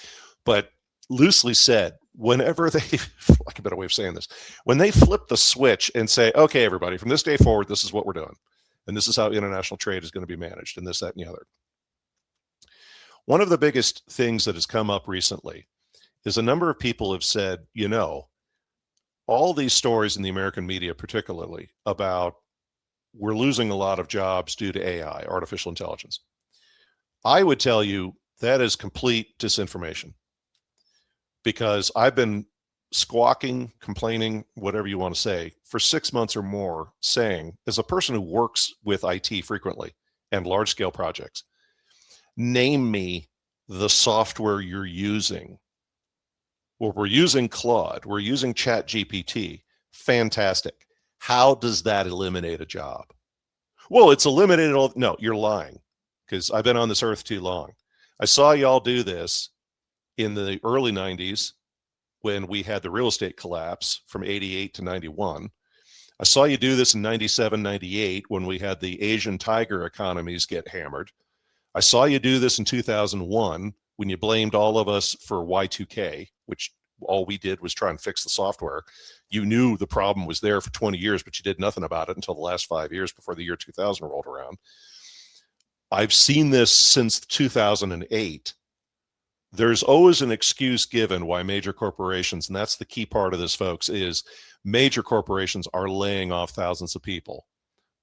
but loosely said, whenever they, like a better way of saying this, when they flip the switch and say, okay, everybody, from this day forward, this is what we're doing, and this is how international trade is going to be managed, and this, that, and the other. One of the biggest things that has come up recently is a number of people have said, you know, all these stories in the American media, particularly about we're losing a lot of jobs due to AI, artificial intelligence. I would tell you that is complete disinformation, because I've been squawking, complaining, whatever you want to say, for 6 months or more, saying, as a person who works with IT frequently and large scale projects, name me the software you're using. Well, we're using Claude, we're using ChatGPT. Fantastic. How does that eliminate a job? Well, it's eliminated all. No, you're lying, because I've been on this earth too long. I saw y'all do this in the early 90s when we had the real estate collapse from 88 to 91. I saw you do this in 97, 98 when we had the Asian tiger economies get hammered. I saw you do this in 2001 when you blamed all of us for Y2K, which all we did was try and fix the software. You knew the problem was there for 20 years, but you did nothing about it until the last 5 years before the year 2000 rolled around. I've seen this since 2008. There's always an excuse given why major corporations, and that's the key part of this, folks, is major corporations are laying off thousands of people,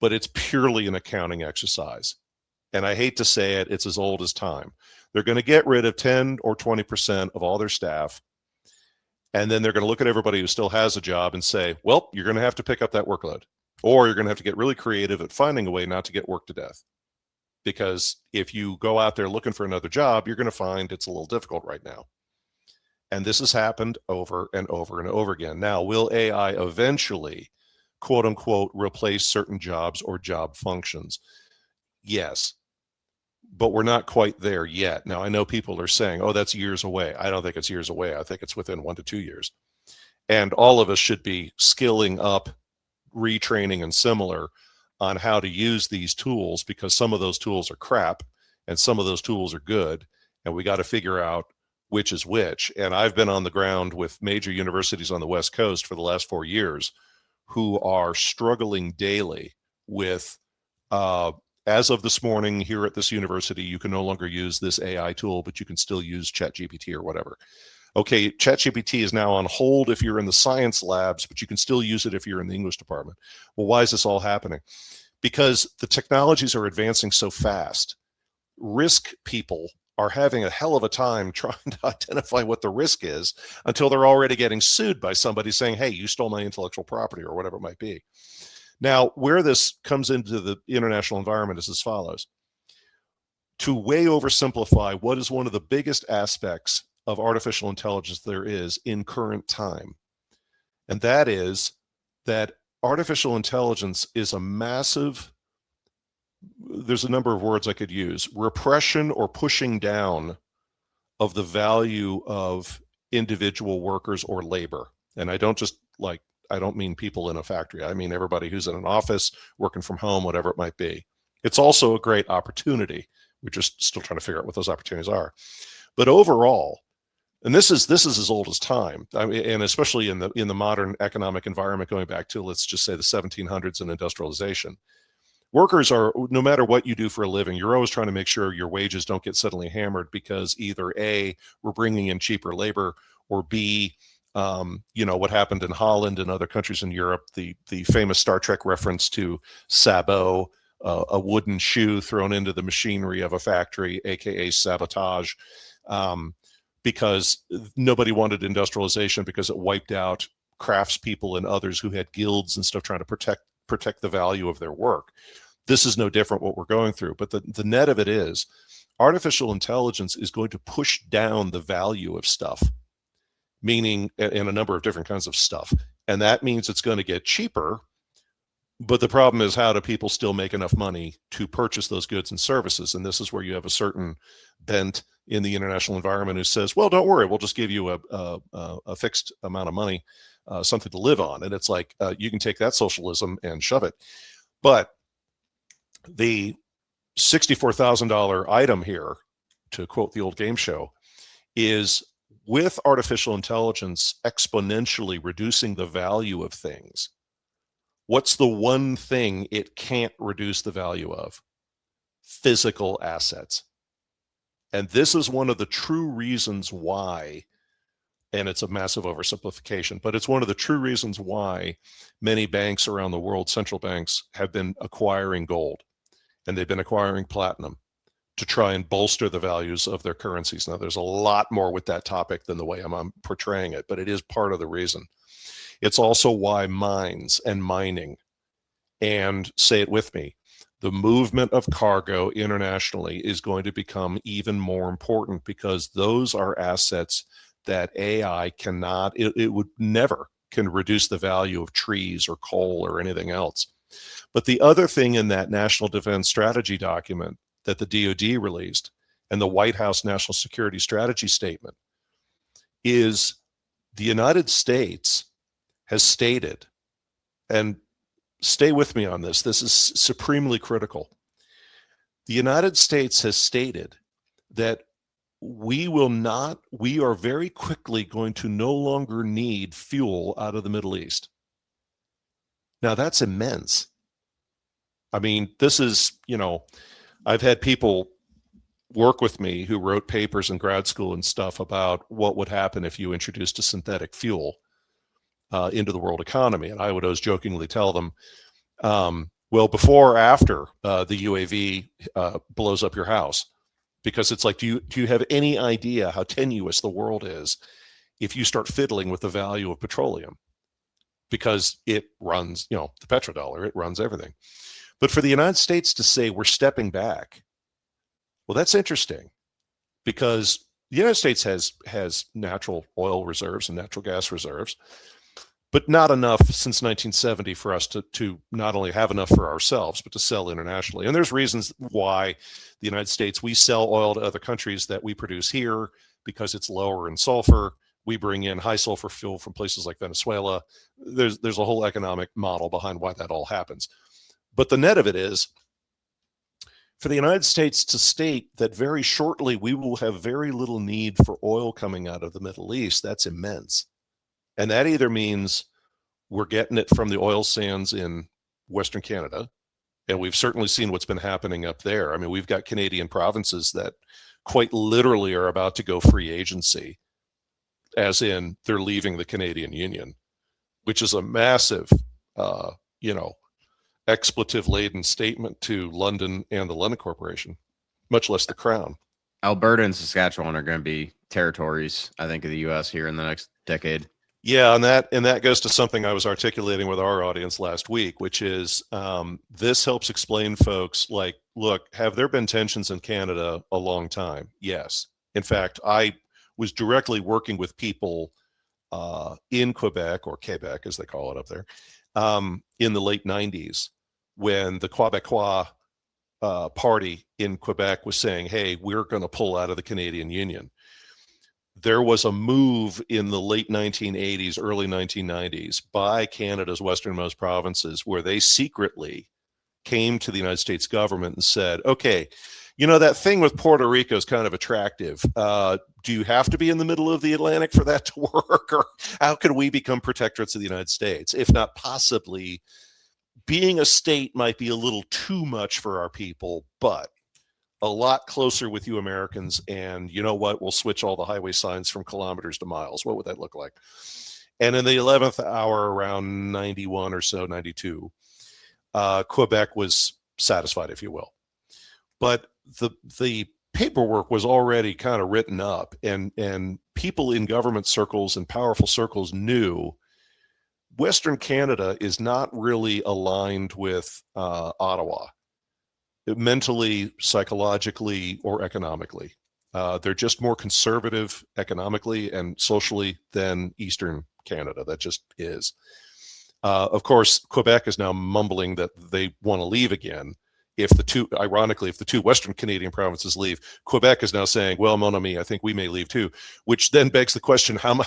but it's purely an accounting exercise. And I hate to say it, it's as old as time. They're going to get rid of 10 or 20% of all their staff. And then they're going to look at everybody who still has a job and say, well, you're going to have to pick up that workload, or you're going to have to get really creative at finding a way not to get worked to death. Because if you go out there looking for another job, you're going to find it's a little difficult right now. And this has happened over and over and over again. Now, will AI eventually, quote unquote, replace certain jobs or job functions? Yes, but we're not quite there yet. Now, I know people are saying, oh, that's years away. I don't think it's years away. I think it's within 1 to 2 years. And all of us should be skilling up, retraining, and similar on how to use these tools, because some of those tools are crap and some of those tools are good. And we got to figure out which is which. And I've been on the ground with major universities on the West Coast for the last 4 years who are struggling daily with, as of this morning here at this university, you can no longer use this AI tool, but you can still use ChatGPT or whatever. Okay, ChatGPT is now on hold if you're in the science labs, but you can still use it if you're in the English department. Well, why is this all happening? Because the technologies are advancing so fast. Risk people are having a hell of a time trying to identify what the risk is until they're already getting sued by somebody saying, hey, you stole my intellectual property, or whatever it might be. Now, where this comes into the international environment is as follows. To way oversimplify what is one of the biggest aspects of artificial intelligence there is in current time, and that is that artificial intelligence is a massive, there's a number of words I could use, repression or pushing down of the value of individual workers or labor. And I don't mean people in a factory. I mean everybody who's in an office, working from home, whatever it might be. It's also a great opportunity. We're just still trying to figure out what those opportunities are. But overall, and this is as old as time, I mean, and especially in the modern economic environment, going back to, let's just say, the 1700s and industrialization, workers are, no matter what you do for a living, you're always trying to make sure your wages don't get suddenly hammered because either A, we're bringing in cheaper labor, or B, what happened in Holland and other countries in Europe, the famous Star Trek reference to sabot, a wooden shoe thrown into the machinery of a factory, aka sabotage. Because nobody wanted industrialization because it wiped out craftspeople and others who had guilds and stuff trying to protect the value of their work. This is no different what we're going through. But the net of it is artificial intelligence is going to push down the value of stuff, meaning in a number of different kinds of stuff. And that means it's going to get cheaper. But the problem is, how do people still make enough money to purchase those goods and services? And this is where you have a certain bent in the international environment who says, well, don't worry, we'll just give you a fixed amount of money, something to live on. And it's like, you can take that socialism and shove it. But the $64,000 item here, to quote the old game show, is with artificial intelligence exponentially reducing the value of things. What's the one thing it can't reduce the value of? Physical assets. And this is one of the true reasons why, and it's a massive oversimplification, but it's one of the true reasons why many banks around the world, central banks, have been acquiring gold, and they've been acquiring platinum to try and bolster the values of their currencies. Now, there's a lot more with that topic than the way I'm portraying it, but it is part of the reason. It's also why mines and mining, and say it with me, the movement of cargo internationally is going to become even more important, because those are assets that AI cannot, it would never can reduce the value of trees or coal or anything else. But the other thing in that National Defense Strategy document that the DoD released and the White House National Security Strategy Statement is the United States has stated, and stay with me on this, this is supremely critical. The United States has stated that we are very quickly going to no longer need fuel out of the Middle East. Now, that's immense. I mean, this is, I've had people work with me who wrote papers in grad school and stuff about what would happen if you introduced a synthetic fuel into the world economy. And I would always jokingly tell them, well, before or after the UAV blows up your house, because it's like, do you have any idea how tenuous the world is if you start fiddling with the value of petroleum? Because it runs, the petrodollar, it runs everything. But for the United States to say we're stepping back, well, that's interesting, because the United States has natural oil reserves and natural gas reserves, but not enough since 1970 for us to not only have enough for ourselves, but to sell internationally. And there's reasons why the United States, we sell oil to other countries that we produce here because it's lower in sulfur. We bring in high sulfur fuel from places like Venezuela. There's a whole economic model behind why that all happens. But the net of it is, for the United States to state that very shortly we will have very little need for oil coming out of the Middle East, that's immense. And that either means we're getting it from the oil sands in Western Canada, and we've certainly seen what's been happening up there. I mean, we've got Canadian provinces that quite literally are about to go free agency, as in they're leaving the Canadian Union, which is a massive, expletive-laden statement to London and the London Corporation, much less the Crown. Alberta and Saskatchewan are going to be territories, I think, of the U.S. here in the next decade. Yeah, and that goes to something I was articulating with our audience last week, which is this helps explain, folks, like, look, have there been tensions in Canada a long time? Yes. In fact, I was directly working with people in Quebec, or Quebec as they call it up there, in the late 90s, when the Quebecois party in Quebec was saying, hey, we're going to pull out of the Canadian Union. There was a move in the late 1980s, early 1990s by Canada's westernmost provinces where they secretly came to the United States government and said, okay, that thing with Puerto Rico is kind of attractive. Do you have to be in the middle of the Atlantic for that to work? Or how can we become protectorates of the United States? If not possibly, being a state might be a little too much for our people, but a lot closer with you Americans. And you know what? We'll switch all the highway signs from kilometers to miles. What would that look like? And in the 11th hour, around 91 or so, 92, Quebec was satisfied, if you will. But the paperwork was already kind of written up, and people in government circles and powerful circles knew Western Canada is not really aligned with Ottawa, mentally, psychologically, or economically. They're just more conservative economically and socially than Eastern Canada. That just is. Of course, Quebec is now mumbling that they want to leave again. If the two Western Canadian provinces leave, Quebec is now saying, well, mon ami, I think we may leave too, which then begs the question, I'm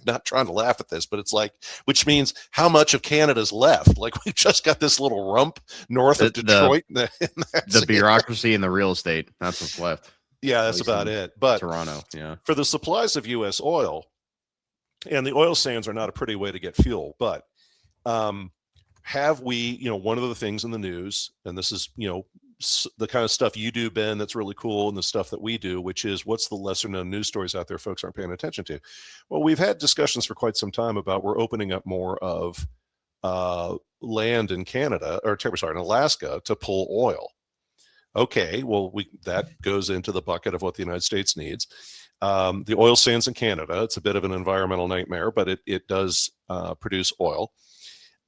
not trying to laugh at this, but it's like, which means how much of Canada's left? Like, we've just got this little rump north of Detroit. The bureaucracy and the real estate, that's what's left. Yeah, that's about it. But Toronto, yeah. For the supplies of U.S. oil, and the oil sands are not a pretty way to get fuel, but have we, one of the things in the news, and this is, the kind of stuff you do, Ben, that's really cool, and the stuff that we do, which is what's the lesser known news stories out there folks aren't paying attention to? Well, we've had discussions for quite some time about we're opening up more of land in Canada, or sorry, in Alaska, to pull oil. Okay, well, that goes into the bucket of what the United States needs. The oil sands in Canada, it's a bit of an environmental nightmare, but it does produce oil.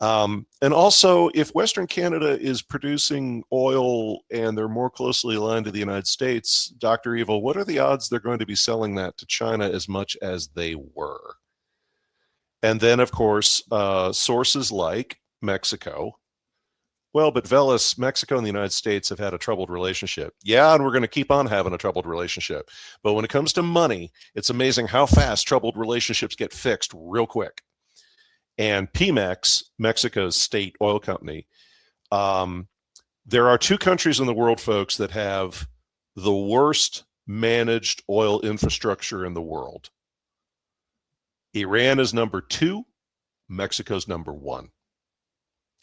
And also, if Western Canada is producing oil and they're more closely aligned to the United States, Dr. Evil, what are the odds they're going to be selling that to China as much as they were? And then, of course, sources like Mexico. Well, but Veles, Mexico and the United States have had a troubled relationship. Yeah, and we're going to keep on having a troubled relationship. But when it comes to money, it's amazing how fast troubled relationships get fixed real quick. And Pemex, Mexico's state oil company, there are two countries in the world, folks, that have the worst managed oil infrastructure in the world. Iran is number 2, Mexico's number 1.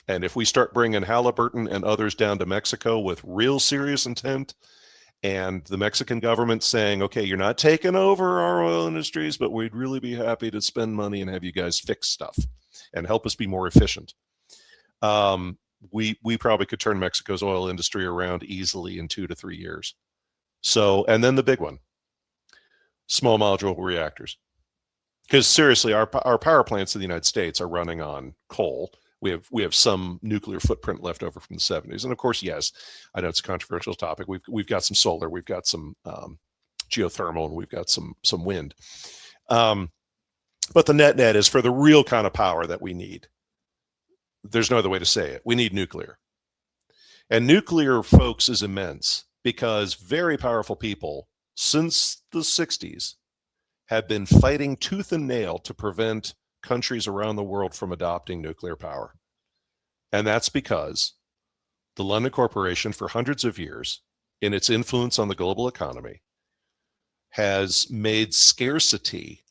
And if we start bringing Halliburton and others down to Mexico with real serious intent, and the Mexican government saying, okay, you're not taking over our oil industries, but we'd really be happy to spend money and have you guys fix stuff and help us be more efficient. We probably could turn Mexico's oil industry around easily in 2 to 3 years. So, and then the big one, small modular reactors. Because seriously, our power plants in the United States are running on coal. We have some nuclear footprint left over from the 70s, and of course, yes, I know it's a controversial topic. We've got some solar, we've got some geothermal, and we've got some wind. But the net is for the real kind of power that we need. There's no other way to say it. We need nuclear, and nuclear, folks, is immense because very powerful people since the 60s have been fighting tooth and nail to prevent countries around the world from adopting nuclear power. And that's because the London Corporation, for hundreds of years, in its influence on the global economy, has made scarcity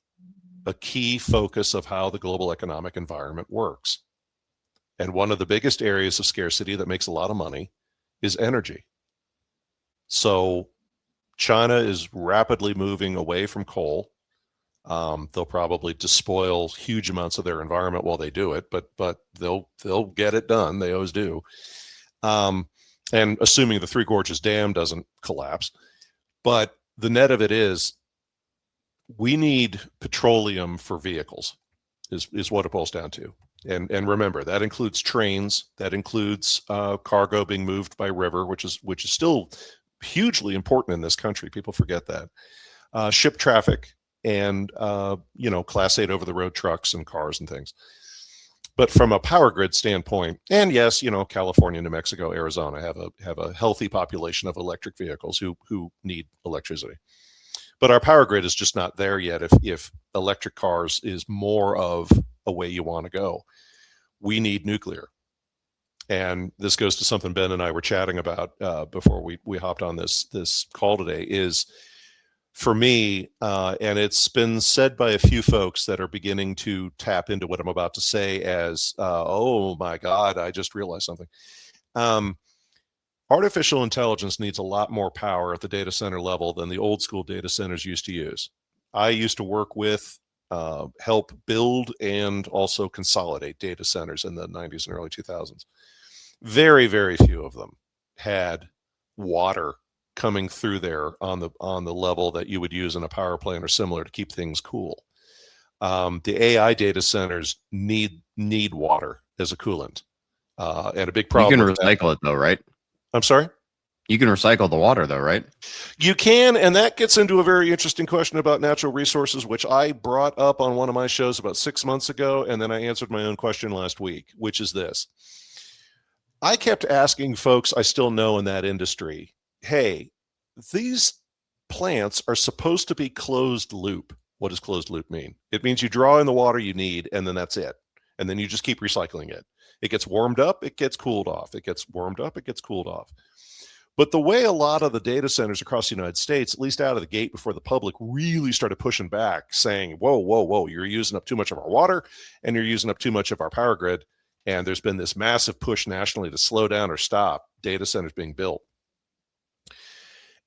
a key focus of how the global economic environment works. And one of the biggest areas of scarcity that makes a lot of money is energy. So China is rapidly moving away from coal. They'll probably despoil huge amounts of their environment while they do it, but they'll get it done. They always do. And assuming the Three Gorges Dam doesn't collapse. But the net of it is we need petroleum for vehicles is what it boils down to. And remember, that includes trains, that includes cargo being moved by river, which is still hugely important in this country. People forget that. Ship traffic, and Class 8 over-the-road trucks and cars and things. But from a power grid standpoint, and yes, California, New Mexico, Arizona have a healthy population of electric vehicles who need electricity. But our power grid is just not there yet. If electric cars is more of a way you want to go, we need nuclear. And this goes to something Ben and I were chatting about before we hopped on this call today, is for me, and it's been said by a few folks that are beginning to tap into what I'm about to say as, oh my God, I just realized something. Artificial intelligence needs a lot more power at the data center level than the old school data centers used to use. I used to work with, help build and also consolidate data centers in the 90s and early 2000s. Very, very few of them had water coming through there on the level that you would use in a power plant or similar to keep things cool. The AI data centers need water as a coolant, and a big problem. You can recycle it though, right? I'm sorry? You can recycle the water though, right? You can, and that gets into a very interesting question about natural resources, which I brought up on one of my shows about 6 months ago, and then I answered my own question last week, which is this. I kept asking folks I still know in that industry, hey, these plants are supposed to be closed loop. What does closed loop mean? It means you draw in the water you need, and then that's it. And then you just keep recycling it. It gets warmed up, it gets cooled off. It gets warmed up, it gets cooled off. But the way a lot of the data centers across the United States, at least out of the gate before the public really started pushing back, saying, whoa, you're using up too much of our water and you're using up too much of our power grid. And there's been this massive push nationally to slow down or stop data centers being built.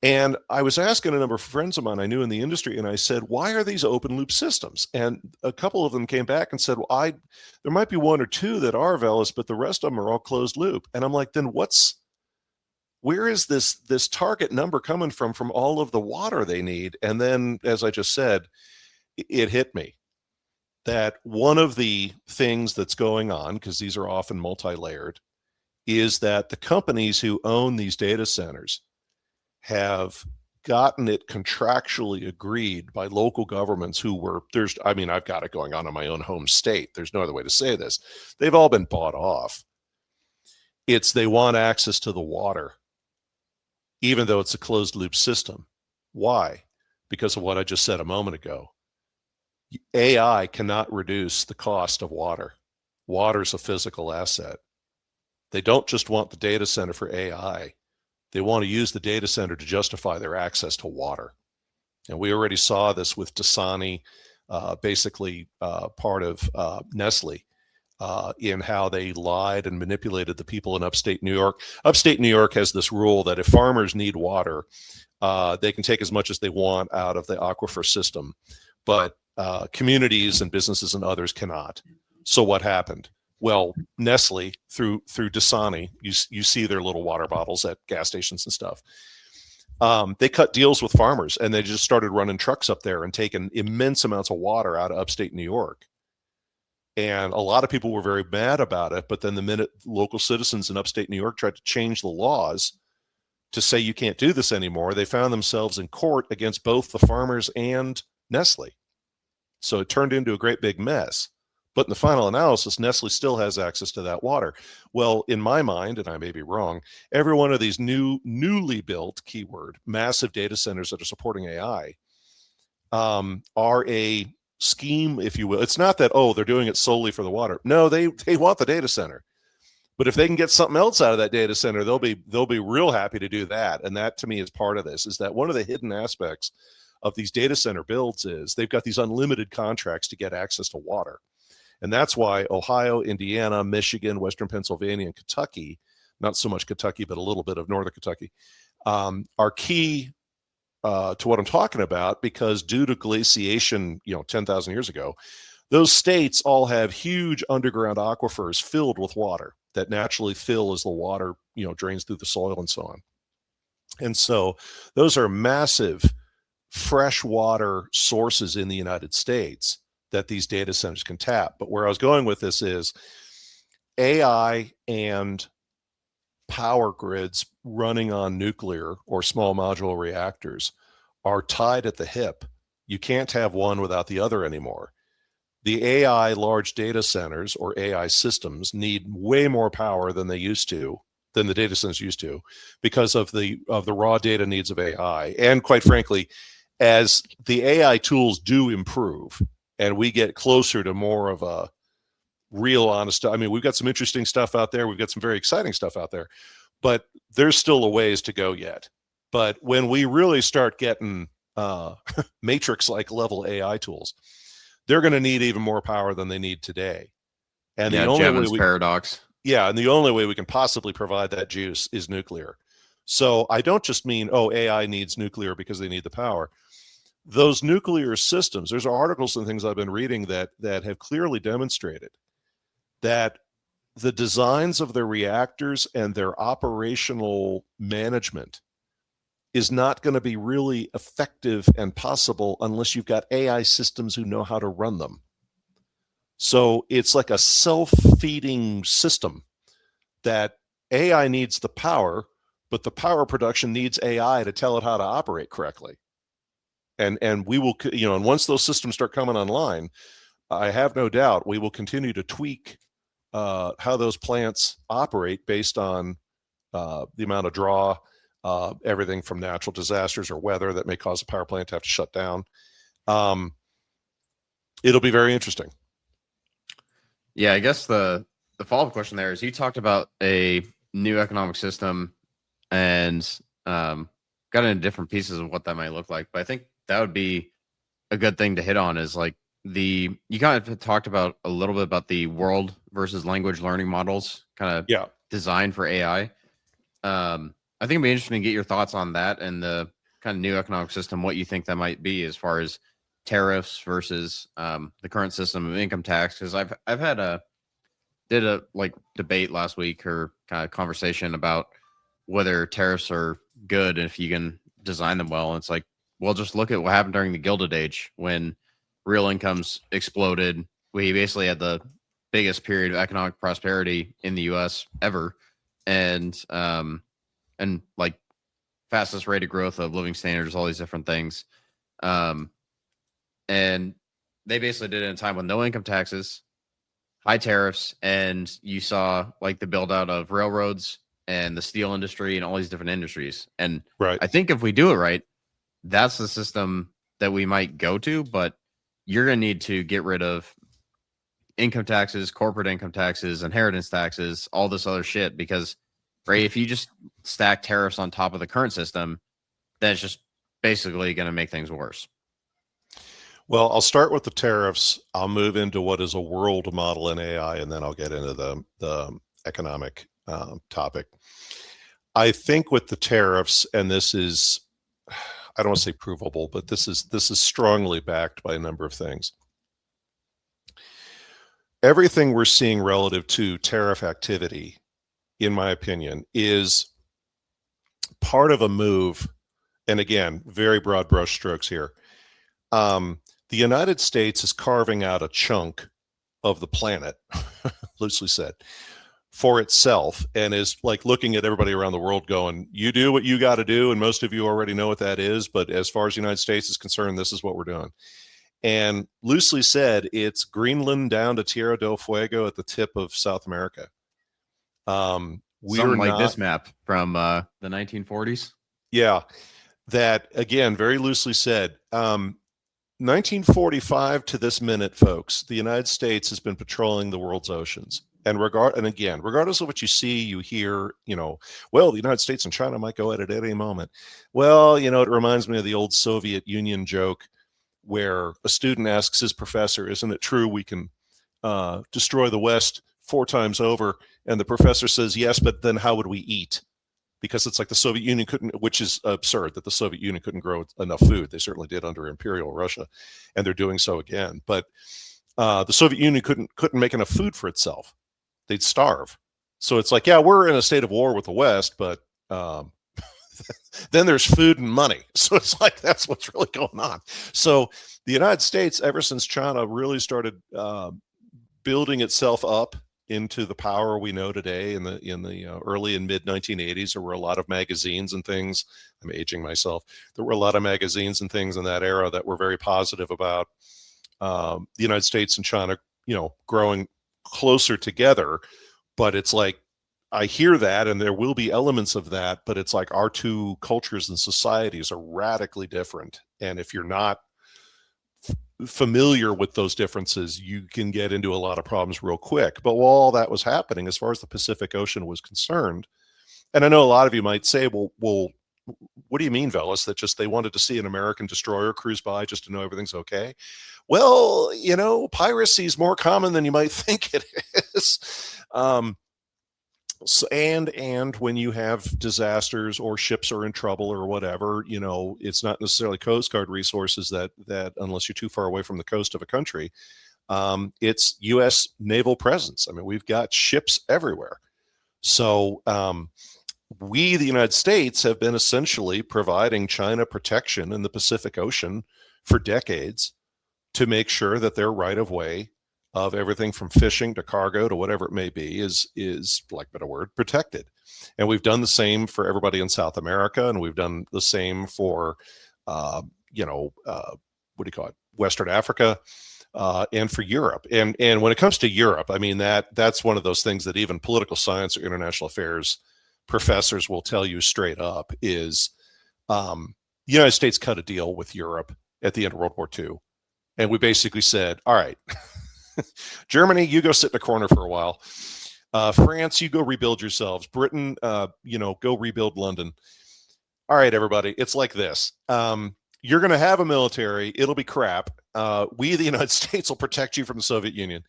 And I was asking a number of friends of mine I knew in the industry, and I said, why are these open loop systems? And a couple of them came back and said, well, there might be one or two that are Veles, but the rest of them are all closed loop. And I'm like, then where is this target number coming from all of the water they need? And then, as I just said, it hit me that one of the things that's going on, because these are often multi-layered, is that the companies who own these data centers have gotten it contractually agreed by local governments I've got it going on in my own home state. There's no other way to say this. They've all been bought off. They want access to the water, even though it's a closed loop system. Why? Because of what I just said a moment ago. AI cannot reduce the cost of water. Water is a physical asset. They don't just want the data center for AI. They want to use the data center to justify their access to water. And we already saw this with Dasani, basically part of Nestle, in how they lied and manipulated the people in upstate New York. Upstate New York has this rule that if farmers need water, they can take as much as they want out of the aquifer system, but communities and businesses and others cannot. So what happened? Well, Nestle, through Dasani, you see their little water bottles at gas stations and stuff. They cut deals with farmers, and they just started running trucks up there and taking immense amounts of water out of upstate New York. And a lot of people were very mad about it. But then the minute local citizens in upstate New York tried to change the laws to say you can't do this anymore, they found themselves in court against both the farmers and Nestle. So it turned into a great big mess. But in the final analysis, Nestle still has access to that water. Well, in my mind, and I may be wrong, every one of these newly built, keyword, massive data centers that are supporting AI are a scheme, if you will. It's not that, oh, they're doing it solely for the water. No, they want the data center. But if they can get something else out of that data center, they'll be real happy to do that. And that, to me, is part of this, is that one of the hidden aspects of these data center builds is they've got these unlimited contracts to get access to water. And that's why Ohio, Indiana, Michigan, Western Pennsylvania, and Kentucky, not so much Kentucky, but a little bit of Northern Kentucky, are key to what I'm talking about, because due to glaciation, 10,000 years ago, those states all have huge underground aquifers filled with water that naturally fill as the water, drains through the soil and so on. And so those are massive freshwater sources in the United States that these data centers can tap. But where I was going with this is AI and power grids running on nuclear or small modular reactors are tied at the hip. You can't have one without the other anymore. The AI large data centers or AI systems need way more power than they used to, than the data centers used to, because of the raw data needs of AI. And quite frankly, as the AI tools do improve, and we get closer to more of a real honest, I mean, we've got some interesting stuff out there. We've got some very exciting stuff out there, but there's still a ways to go yet. But when we really start getting matrix-like level AI tools, they're going to need even more power than they need today. And the only way paradox. Yeah, and the only way we can possibly provide that juice is nuclear. So I don't just mean, AI needs nuclear because they need the power. Those nuclear systems, there's articles and things I've been reading that have clearly demonstrated that the designs of their reactors and their operational management is not going to be really effective and possible unless you've got AI systems who know how to run them. So it's like a self-feeding system that AI needs the power, but the power production needs AI to tell it how to operate correctly. And we will, and once those systems start coming online, I have no doubt we will continue to tweak how those plants operate based on the amount of draw, everything from natural disasters or weather that may cause a power plant to have to shut down. It'll be very interesting. Yeah, I guess the follow-up question there is, you talked about a new economic system and got into different pieces of what that might look like. But I think that would be a good thing to hit on, is like you kind of talked about a little bit about the world versus language learning models kind of designed for AI. I think it'd be interesting to get your thoughts on that and the kind of new economic system, what you think that might be as far as tariffs versus the current system of income tax. Because I've did a debate last week, or kind of conversation about whether tariffs are good if you can design them well. And it's like, well, just look at what happened during the Gilded Age when real incomes exploded. We basically had the biggest period of economic prosperity in the U.S. ever, and like fastest rate of growth of living standards, all these different things. And they basically did it in a time with no income taxes, high tariffs, and you saw like the build out of railroads and the steel industry and all these different industries. And I think if we do it right, that's the system that we might go to. But you're going to need to get rid of income taxes, corporate income taxes, inheritance taxes, all this other shit, because right? If you just stack tariffs on top of the current system, then it's just basically going to make things worse. Well, I'll start with the tariffs. I'll move into what is a world model in AI, and then I'll get into the economic topic. I think with the tariffs, and this is, I don't want to say provable, but this is strongly backed by a number of things. Everything we're seeing relative to tariff activity, in my opinion, is part of a move. And again, very broad brush strokes here. The United States is carving out a chunk of the planet, loosely said, for itself, and is like looking at everybody around the world going, you do what you got to do, and most of you already know what that is, but as far as the United States is concerned, this is what we're doing. And loosely said, it's Greenland down to Tierra del Fuego at the tip of South America. Something like this map from the 1940s. Yeah, that, again, very loosely said. 1945 to this minute, folks, the United States has been patrolling the world's oceans. And again, regardless of what you see, you hear, well, the United States and China might go at it at any moment. Well, it reminds me of the old Soviet Union joke where a student asks his professor, isn't it true we can destroy the West 4 times over? And the professor says, yes, but then how would we eat? Because it's like the Soviet Union couldn't, which is absurd that the Soviet Union couldn't grow enough food. They certainly did under Imperial Russia, and they're doing so again. But the Soviet Union couldn't make enough food for itself. They'd starve. So it's like, yeah, we're in a state of war with the West, but then there's food and money. So it's like, that's what's really going on. So the United States, ever since China really started building itself up into the power we know today in the early and mid 1980s, there were a lot of magazines and things. I'm aging myself. There were a lot of magazines and things in that era that were very positive about the United States and China, growing closer together. But it's like, I hear that, and there will be elements of that, but it's like our two cultures and societies are radically different. And if you're not familiar with those differences, you can get into a lot of problems real quick. But while all that was happening, as far as the Pacific Ocean was concerned, and I know a lot of you might say, well, what do you mean, Veles, that just they wanted to see an American destroyer cruise by just to know everything's okay? Well, piracy is more common than you might think it is. So, and when you have disasters or ships are in trouble or whatever, it's not necessarily Coast Guard resources that unless you're too far away from the coast of a country, it's U.S. naval presence. I mean, we've got ships everywhere. So we, the United States, have been essentially providing China protection in the Pacific Ocean for decades to make sure that their right of way of everything from fishing to cargo to whatever it may be is like a better word, protected. And we've done the same for everybody in South America, and we've done the same for what do you call it, Western Africa, and for Europe. And when it comes to Europe, I mean, that's one of those things that even political science or international affairs professors will tell you straight up is the United States cut a deal with Europe at the end of World War II. And we basically said, all right, Germany, you go sit in a corner for a while. France, you go rebuild yourselves. Britain, go rebuild London. All right, everybody, it's like this. You're going to have a military. It'll be crap. We, the United States, will protect you from the Soviet Union.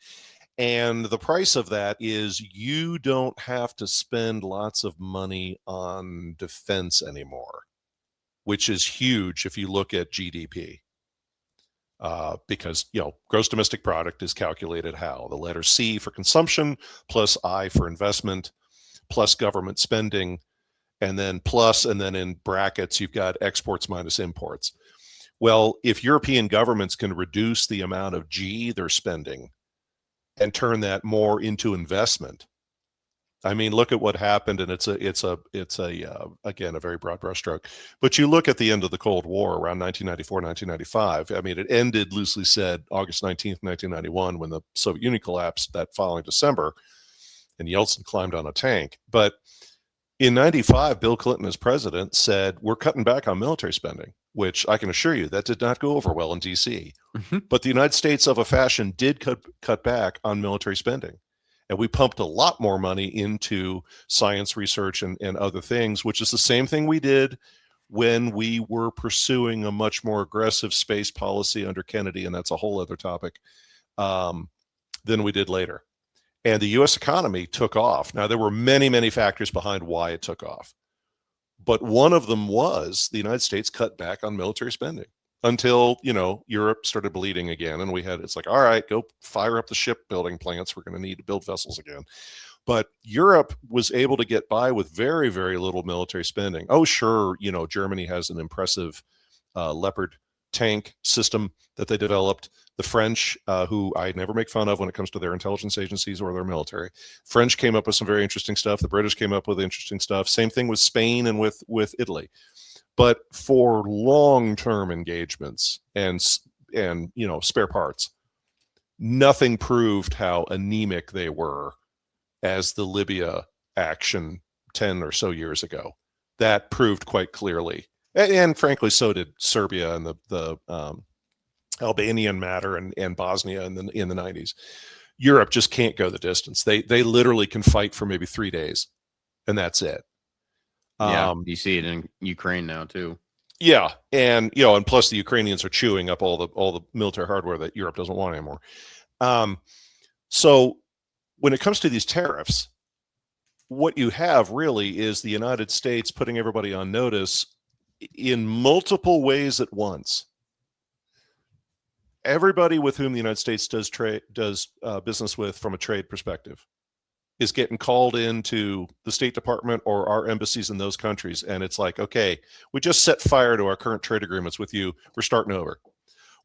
And the price of that is you don't have to spend lots of money on defense anymore, which is huge if you look at GDP. Because, gross domestic product is calculated how? The letter C for consumption, plus I for investment, plus government spending, and then plus, and then in brackets, you've got exports minus imports. Well, if European governments can reduce the amount of G they're spending and turn that more into investment, I mean, look at what happened, and it's again, a very broad brushstroke. But you look at the end of the Cold War around 1994, 1995. I mean, it ended, loosely said, August 19th, 1991, when the Soviet Union collapsed that following December, and Yeltsin climbed on a tank. But in 95, Bill Clinton, as president, said, we're cutting back on military spending, which I can assure you that did not go over well in D.C. Mm-hmm. But the United States, of a fashion, did cut back on military spending. And we pumped a lot more money into science research and other things, which is the same thing we did when we were pursuing a much more aggressive space policy under Kennedy, and that's a whole other topic, than we did later. And the U.S. economy took off. Now, there were many, many factors behind why it took off. But one of them was the United States cut back on military spending until, Europe started bleeding again. And it's like, all right, go fire up the shipbuilding plants. We're going to need to build vessels again. But Europe was able to get by with very, very little military spending. Oh, sure, Germany has an impressive Leopard tank system that they developed. The French, who I never make fun of when it comes to their intelligence agencies or their military, French came up with some very interesting stuff. The British came up with interesting stuff. Same thing with Spain and with Italy. But for long-term engagements and spare parts, nothing proved how anemic they were as the Libya action 10 or so years ago. That proved quite clearly. And frankly, so did Serbia and the Albanian matter and Bosnia in the 90s. Europe just can't go the distance. They literally can fight for maybe 3 days, and that's it. Yeah, you see it in Ukraine now too. Yeah, and and plus the Ukrainians are chewing up all the military hardware that Europe doesn't want anymore. So when it comes to these tariffs, what you have really is the United States putting everybody on notice in multiple ways at once. Everybody with whom the United States does business with from a trade perspective is getting called into the State Department or our embassies in those countries. And it's like, okay, we just set fire to our current trade agreements with you. We're starting over.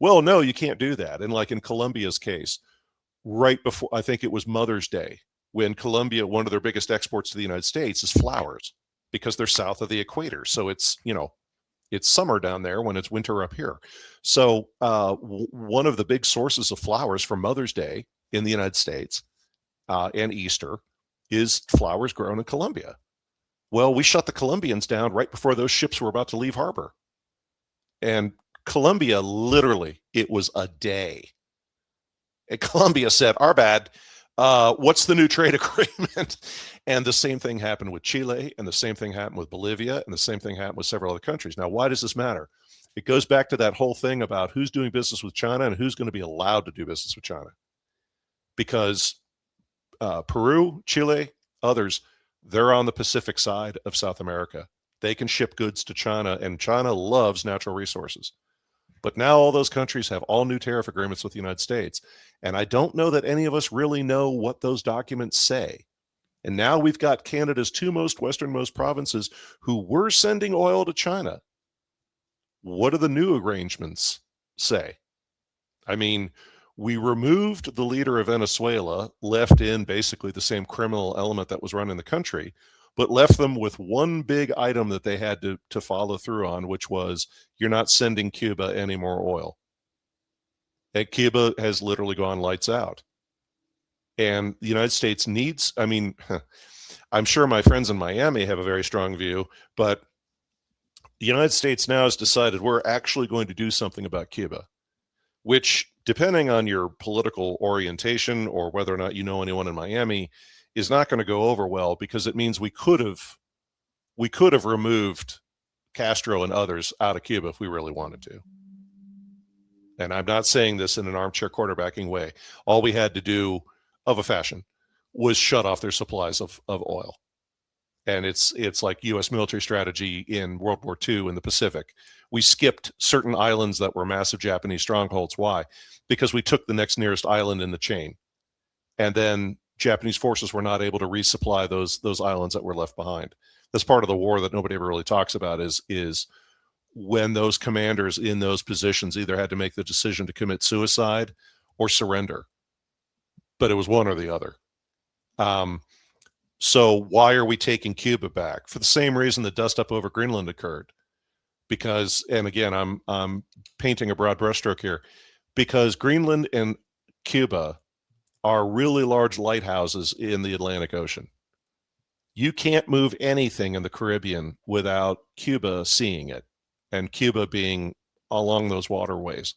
Well, no, you can't do that. And like in Colombia's case, right before, I think it was Mother's Day, when Colombia, one of their biggest exports to the United States is flowers because they're south of the equator. So it's, it's summer down there when it's winter up here. So one of the big sources of flowers for Mother's Day in the United States and Easter is flowers grown in Colombia. Well, we shut the Colombians down right before those ships were about to leave harbor. And Colombia, literally, it was a day. And Colombia said, our bad. What's the new trade agreement? And the same thing happened with Chile, and the same thing happened with Bolivia, and the same thing happened with several other countries. Now, why does this matter? It goes back to that whole thing about who's doing business with China and who's going to be allowed to do business with China. Because Peru, Chile, others, they're on the Pacific side of South America. They can ship goods to China, and China loves natural resources. But now all those countries have all new tariff agreements with the United States. And I don't know that any of us really know what those documents say. And now we've got Canada's two most westernmost provinces who were sending oil to China. What do the new arrangements say? I mean, we removed the leader of Venezuela, left in basically the same criminal element that was running the country, but left them with one big item that they had to follow through on, which was, you're not sending Cuba any more oil. And Cuba has literally gone lights out. And the United States needs, I mean, I'm sure my friends in Miami have a very strong view, but the United States now has decided we're actually going to do something about Cuba, which, depending on your political orientation or whether or not you know anyone in Miami, is not going to go over well, because it means we could have removed Castro and others out of Cuba if we really wanted to. And I'm not saying this in an armchair quarterbacking way. All we had to do, of a fashion, was shut off their supplies of oil. And it's like U.S. military strategy in World War II in the Pacific. We skipped certain islands that were massive Japanese strongholds. Why? Because we took the next nearest island in the chain. And then Japanese forces were not able to resupply those islands that were left behind. That's part of the war that nobody ever really talks about, is when those commanders in those positions either had to make the decision to commit suicide or surrender. But it was one or the other. So why are we taking Cuba back? For the same reason the dust up over Greenland occurred. Because, and again, I'm painting a broad brushstroke here, because Greenland and Cuba are really large lighthouses in the Atlantic Ocean. You can't move anything in the Caribbean without Cuba seeing it, and Cuba being along those waterways.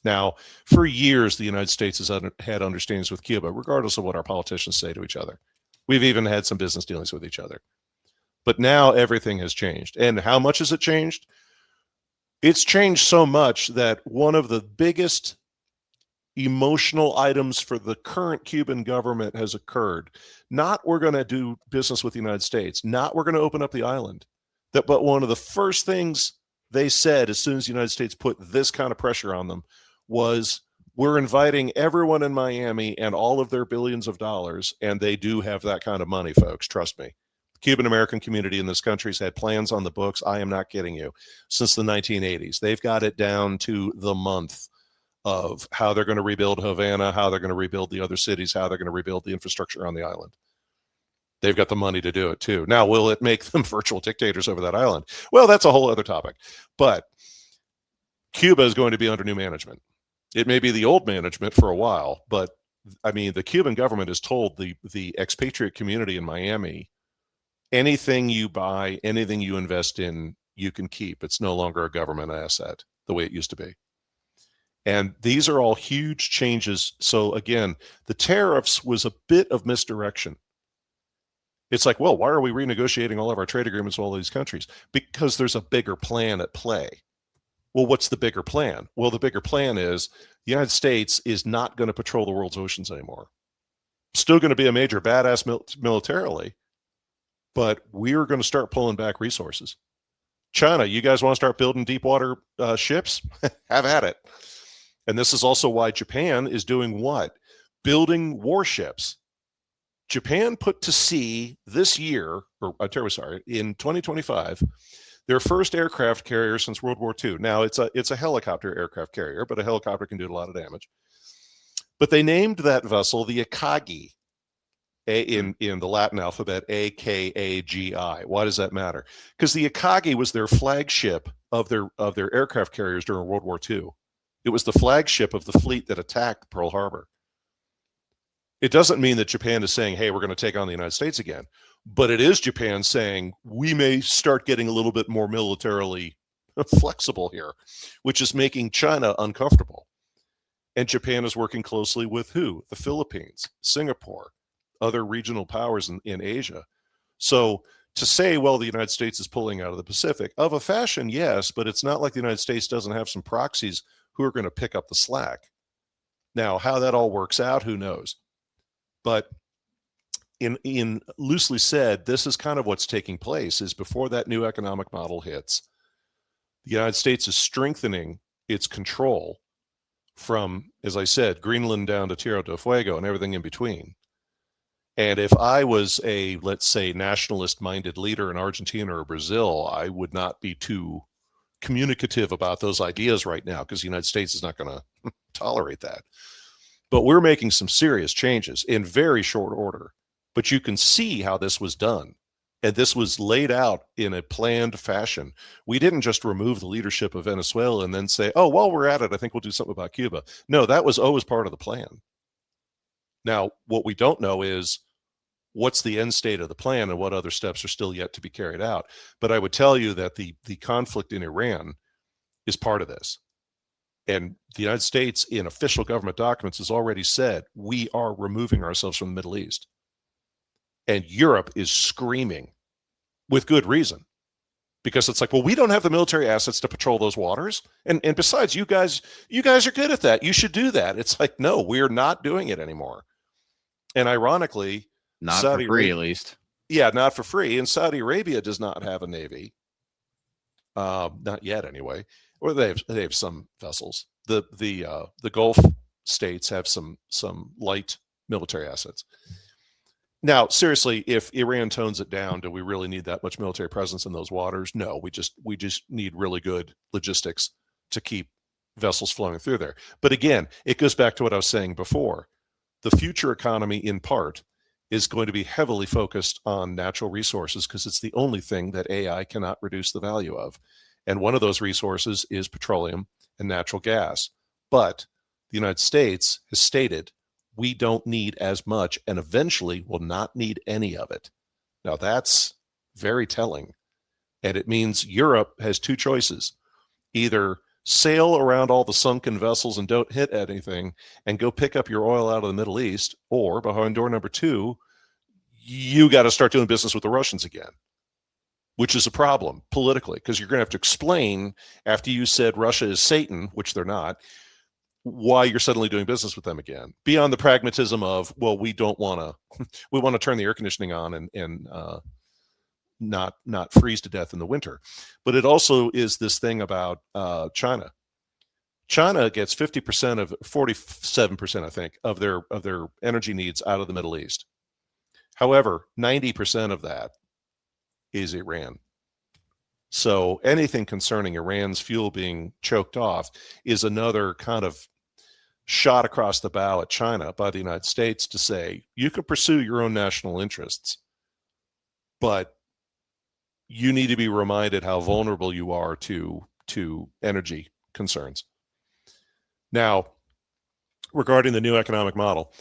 Now, for years, the United States has had understandings with Cuba, regardless of what our politicians say to each other. We've even had some business dealings with each other. But now everything has changed. And how much has it changed? It's changed so much that one of the biggest emotional items for the current Cuban government has occurred. Not we're going to do business with the United States, not we're going to open up the island. But one of the first things they said as soon as the United States put this kind of pressure on them was, we're inviting everyone in Miami and all of their billions of dollars, and they do have that kind of money, folks, trust me. The Cuban American community in this country has had plans on the books, I am not kidding you, since the 1980s. They've got it down to the month of how they're going to rebuild Havana, how they're going to rebuild the other cities, how they're going to rebuild the infrastructure on the island. They've got the money to do it too. Now, will it make them virtual dictators over that island? Well, that's a whole other topic. But Cuba is going to be under new management. It may be the old management for a while, but I mean, the Cuban government has told the expatriate community in Miami, anything you buy, anything you invest in, you can keep. It's no longer a government asset the way it used to be. And these are all huge changes. So again, the tariffs was a bit of misdirection. It's like, well, why are we renegotiating all of our trade agreements with all these countries? Because there's a bigger plan at play. Well, what's the bigger plan? Well, the bigger plan is the United States is not going to patrol the world's oceans anymore. Still going to be a major badass militarily, but we're going to start pulling back resources. China, you guys want to start building deep water ships? Have at it. And this is also why Japan is doing what? Building warships. Japan put to sea this year, or in 2025, their first aircraft carrier since World War II. Now, it's a helicopter aircraft carrier, but a helicopter can do a lot of damage. But they named that vessel the Akagi, in the Latin alphabet, A-K-A-G-I. Why does that matter? Because the Akagi was their flagship of their aircraft carriers during World War II. It was the flagship of the fleet that attacked Pearl Harbor. It doesn't mean that Japan is saying, hey, we're going to take on the United States again. But it is Japan saying, we may start getting a little bit more militarily flexible here, which is making China uncomfortable. And Japan is working closely with who? The Philippines, Singapore, other regional powers in Asia. So to say, well, the United States is pulling out of the Pacific, of a fashion, yes, but it's not like the United States doesn't have some proxies who are going to pick up the slack. Now, how that all works out, who knows? But in loosely said, this is kind of what's taking place, is before that new economic model hits, the United States is strengthening its control from, as I said, Greenland down to Tierra del Fuego and everything in between. And if I was a, let's say, nationalist-minded leader in Argentina or Brazil, I would not be too communicative about those ideas right now, because the United States is not going to tolerate that. But we're making some serious changes in very short order. But you can see how this was done. And this was laid out in a planned fashion. We didn't just remove the leadership of Venezuela and then say, oh, while we're at it, I think we'll do something about Cuba. No, that was always part of the plan. Now, what we don't know is what's the end state of the plan and what other steps are still yet to be carried out. But I would tell you that the conflict in Iran is part of this. And the United States, in official government documents, has already said, we are removing ourselves from the Middle East. And Europe is screaming with good reason, because it's like, well, we don't have the military assets to patrol those waters. And besides, you guys are good at that. You should do that. It's like, no, we're not doing it anymore. And ironically, Not Saudi for free, Arabia, at least. Yeah, not for free. And Saudi Arabia does not have a navy. Not yet, anyway. Or they have some vessels. The Gulf states have some light military assets. Now, seriously, if Iran tones it down, do we really need that much military presence in those waters? No, we just need really good logistics to keep vessels flowing through there. But again, it goes back to what I was saying before. The future economy, in part, is going to be heavily focused on natural resources, because it's the only thing that AI cannot reduce the value of. And one of those resources is petroleum and natural gas. But the United States has stated we don't need as much, and eventually will not need any of it. Now, that's very telling. And it means Europe has two choices: either sail around all the sunken vessels and don't hit anything and go pick up your oil out of the Middle East, or behind door number 2, you got to start doing business with the Russians again, which is a problem politically, because you're going to have to explain, after you said Russia is Satan, which they're not, why you're suddenly doing business with them again, beyond the pragmatism of, well, we want to turn the air conditioning on and not freeze to death in the winter. But it also is this thing about China. China gets 47%, I think, of their energy needs out of the Middle East. However, 90% of that is Iran. So anything concerning Iran's fuel being choked off is another kind of shot across the bow at China by the United States to say, you can pursue your own national interests, but you need to be reminded how vulnerable you are to energy concerns. Now, regarding the new economic model,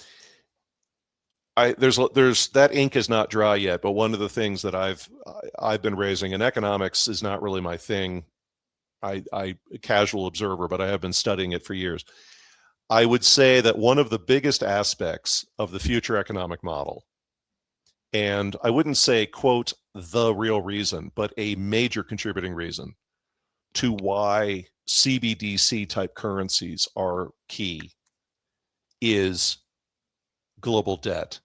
there's that ink is not dry yet, but one of the things that I've been raising, and economics is not really my thing. I a casual observer, but I have been studying it for years. I would say that one of the biggest aspects of the future economic model, and I wouldn't say, quote, the real reason, but a major contributing reason to why CBDC type currencies are key, is global debt.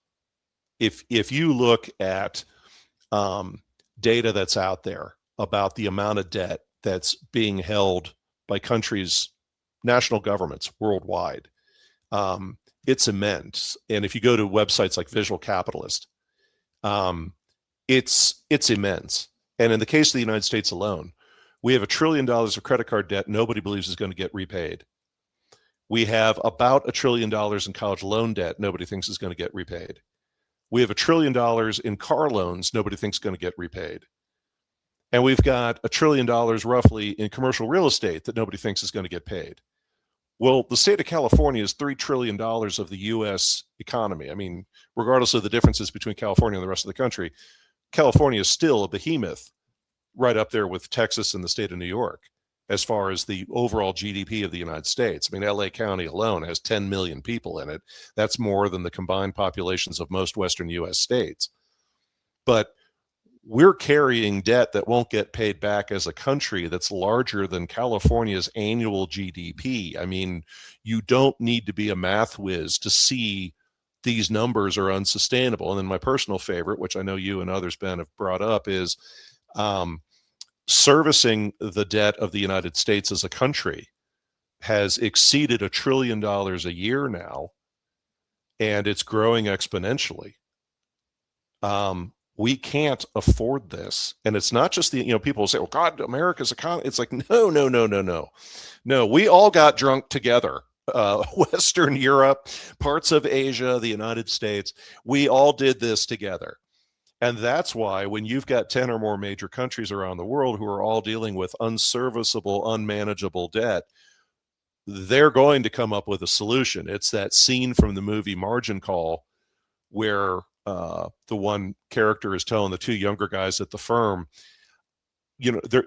If you look at data that's out there about the amount of debt that's being held by countries, national governments worldwide, it's immense. And if you go to websites like Visual Capitalist, it's immense. And in the case of the United States alone, we have $1 trillion of credit card debt nobody believes is going to get repaid. We have about $1 trillion in college loan debt nobody thinks is going to get repaid. We have $1 trillion in car loans nobody thinks is going to get repaid. And we've got $1 trillion roughly in commercial real estate that nobody thinks is going to get paid. Well, the state of California is $3 trillion of the U.S. economy. I mean, regardless of the differences between California and the rest of the country, California is still a behemoth, right up there with Texas and the state of New York, as far as the overall GDP of the United States. I mean, LA County alone has 10 million people in it. That's more than the combined populations of most Western U.S. states. But we're carrying debt that won't get paid back as a country that's larger than California's annual GDP. I mean, you don't need to be a math whiz to see these numbers are unsustainable. And then my personal favorite, which I know you and others, Ben, have brought up, is servicing the debt of the United States as a country has exceeded $1 trillion a year now, and it's growing exponentially. We can't afford this. And it's not just the, people say, well, God, America's economy. It's like, no, we all got drunk together. Western Europe, parts of Asia, the United States, we all did this together. And that's why when you've got 10 or more major countries around the world who are all dealing with unserviceable, unmanageable debt, they're going to come up with a solution. It's that scene from the movie Margin Call where the one character is telling the two younger guys at the firm,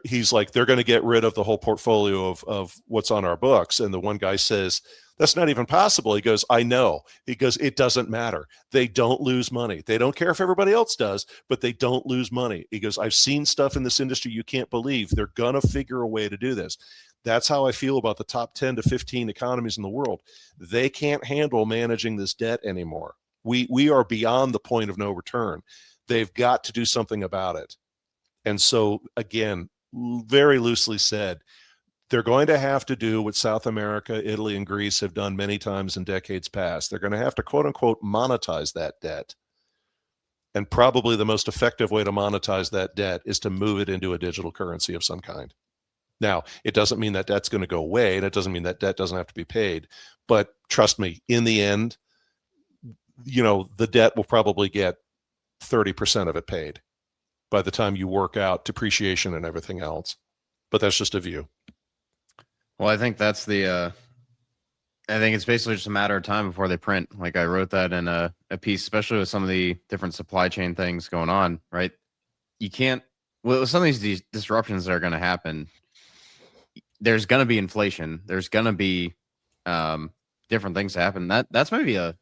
he's like, they're going to get rid of the whole portfolio of what's on our books. And the one guy says, that's not even possible. He goes, I know. He goes, it doesn't matter. They don't lose money. They don't care if everybody else does, but they don't lose money. He goes, I've seen stuff in this industry you can't believe. They're going to figure a way to do this. That's how I feel about the top 10 to 15 economies in the world. They can't handle managing this debt anymore. We are beyond the point of no return. They've got to do something about it. And so, again, very loosely said, they're going to have to do what South America, Italy, and Greece have done many times in decades past. They're going to have to, quote unquote, monetize that debt. And probably the most effective way to monetize that debt is to move it into a digital currency of some kind. Now, it doesn't mean that debt's going to go away, and it doesn't mean that debt doesn't have to be paid. But trust me, in the end, the debt will probably get 30% of it paid by the time you work out depreciation and everything else. But that's just a view. Well, I think that's I think it's basically just a matter of time before they print. Like I wrote that in a piece, especially with some of the different supply chain things going on, right? You can't, with some of these disruptions that are going to happen, there's going to be inflation. There's going to be different things happen. That's maybe a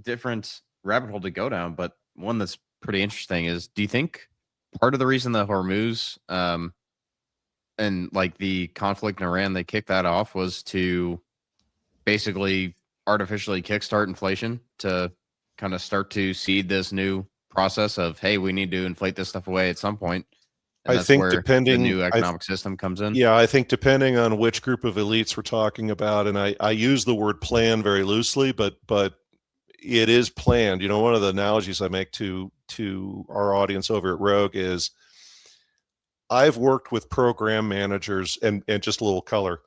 different rabbit hole to go down, but one that's pretty interesting is, do you think part of the reason that Hormuz and like the conflict in Iran, they kicked that off was to basically artificially kickstart inflation, to kind of start to seed this new process of, hey, we need to inflate this stuff away at some point. And I that's think where the new economic system comes in. Yeah, I think depending on which group of elites we're talking about, and I use the word plan very loosely, but it is planned. You know, one of the analogies I make to our audience over at Rogue is, I've worked with program managers, and just a little color.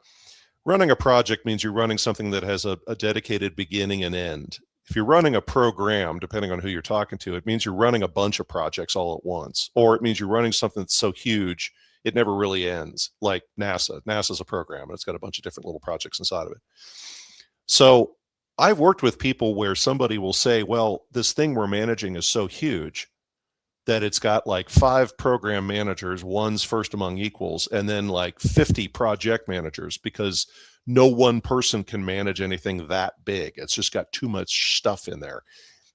Running a project means you're running something that has a dedicated beginning and end. If you're running a program, depending on who you're talking to, it means you're running a bunch of projects all at once, or it means you're running something that's so huge it never really ends, like NASA. NASA's a program, and it's got a bunch of different little projects inside of it. So I've worked with people where somebody will say, well, this thing we're managing is so huge that it's got like 5 program managers, one's first among equals, and then like 50 project managers, because no one person can manage anything that big. It's just got too much stuff in there.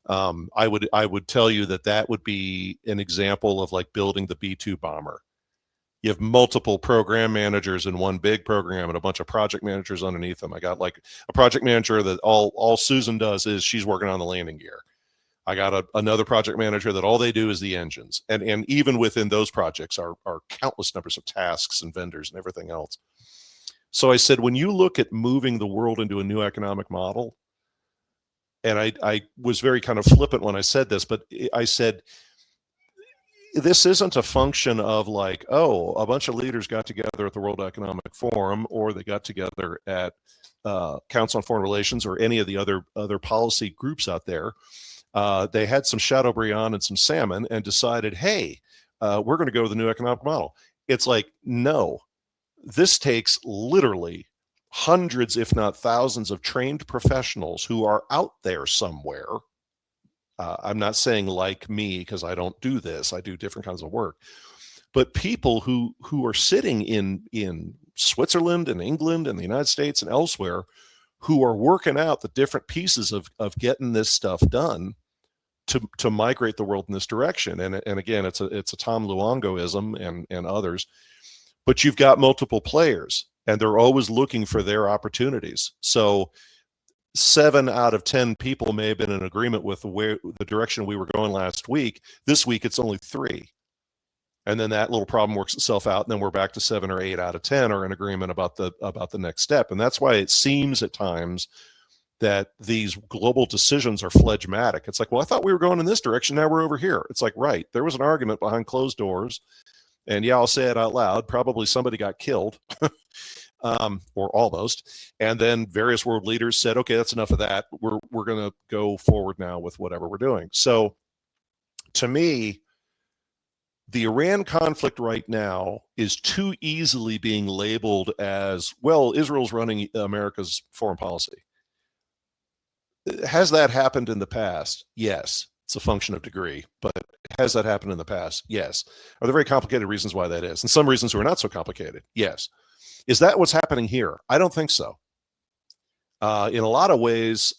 I would tell you that would be an example of like building the B-2 bomber. You have multiple program managers in one big program and a bunch of project managers underneath them. I got like a project manager that all Susan does is she's working on the landing gear. I got another project manager that all they do is the engines. And even within those projects are countless numbers of tasks and vendors and everything else. So I said, when you look at moving the world into a new economic model, and I was very kind of flippant when I said this, but I said, this isn't a function of like, oh, a bunch of leaders got together at the World Economic Forum, or they got together at Council on Foreign Relations, or any of the other policy groups out there. They had some Chateaubriand and some salmon and decided, hey, we're going to go to the new economic model. It's like, no, this takes literally hundreds, if not thousands, of trained professionals who are out there somewhere. I'm not saying like me, because I don't do this. I do different kinds of work. But people who are sitting in Switzerland and England and the United States and elsewhere, who are working out the different pieces of getting this stuff done to migrate the world in this direction. And again, it's a Tom Luongoism and others. But you've got multiple players, and they're always looking for their opportunities. So 7 out of 10 people may have been in agreement with the direction we were going last week. This week, it's only 3. And then that little problem works itself out, and then we're back to 7 or 8 out of 10 are in agreement about the next step. And that's why it seems at times that these global decisions are phlegmatic. It's like, well, I thought we were going in this direction. Now we're over here. It's like, right, there was an argument behind closed doors. And yeah, I'll say it out loud. Probably somebody got killed, or almost. And then various world leaders said, okay, that's enough of that. We're going to go forward now with whatever we're doing. So to me, the Iran conflict right now is too easily being labeled as, well, Israel's running America's foreign policy. Has that happened in the past? Yes. It's a function of degree, but has that happened in the past? Yes. Are there very complicated reasons why that is? And some reasons are not so complicated? Yes. Is that what's happening here? I don't think so. In a lot of ways,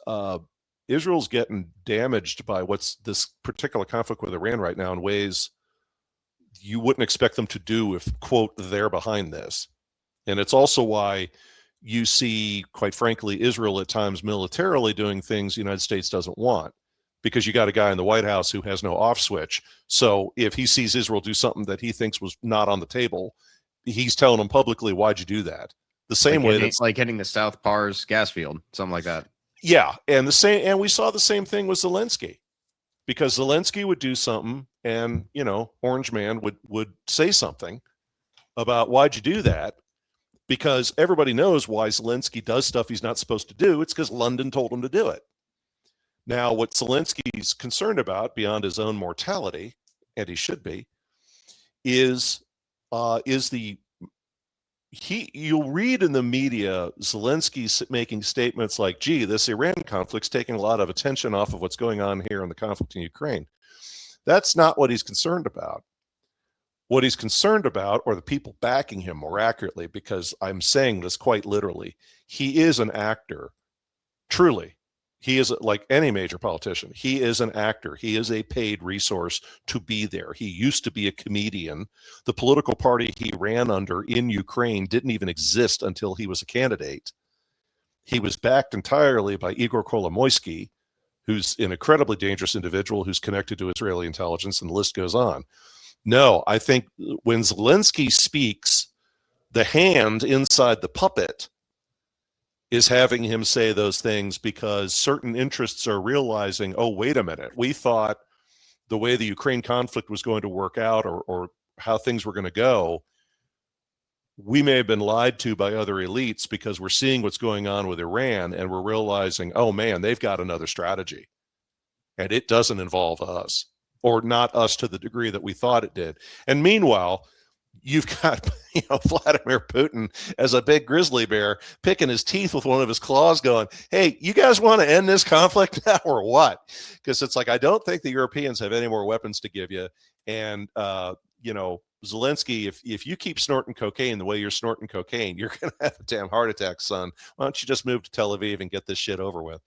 Israel's getting damaged by what's this particular conflict with Iran right now in ways you wouldn't expect them to do if, quote, they're behind this. And it's also why you see, quite frankly, Israel at times militarily doing things the United States doesn't want, because you got a guy in the White House who has no off switch. So if he sees Israel do something that he thinks was not on the table, he's telling them publicly, why'd you do that? The same way that's like hitting the South Pars gas field, something like that. Yeah. And we saw the same thing with Zelensky, because Zelensky would do something and, Orange Man would say something about why'd you do that? Because everybody knows why Zelensky does stuff he's not supposed to do. It's because London told him to do it. Now, what Zelensky's concerned about, beyond his own mortality, and he should be, is you'll read in the media Zelensky's making statements like, gee, this Iran conflict's taking a lot of attention off of what's going on here in the conflict in Ukraine. That's not what he's concerned about. What he's concerned about, or the people backing him more accurately, because I'm saying this quite literally, he is an actor. Truly, he is like any major politician. He is an actor. He is a paid resource to be there. He used to be a comedian. The political party he ran under in Ukraine didn't even exist until he was a candidate. He was backed entirely by Igor Kolomoisky, who's an incredibly dangerous individual who's connected to Israeli intelligence, and the list goes on. No, I think when Zelensky speaks, the hand inside the puppet is having him say those things because certain interests are realizing, oh, wait a minute, we thought the way the Ukraine conflict was going to work out, or how things were going to go, we may have been lied to by other elites, because we're seeing what's going on with Iran and we're realizing, oh man, they've got another strategy and it doesn't involve us, or not us to the degree that we thought it did. And meanwhile, you've got Vladimir Putin as a big grizzly bear picking his teeth with one of his claws going, hey, you guys want to end this conflict now or what? Because it's like, I don't think the Europeans have any more weapons to give you. And, Zelensky, if you keep snorting cocaine the way you're snorting cocaine, you're going to have a damn heart attack, son. Why don't you just move to Tel Aviv and get this shit over with?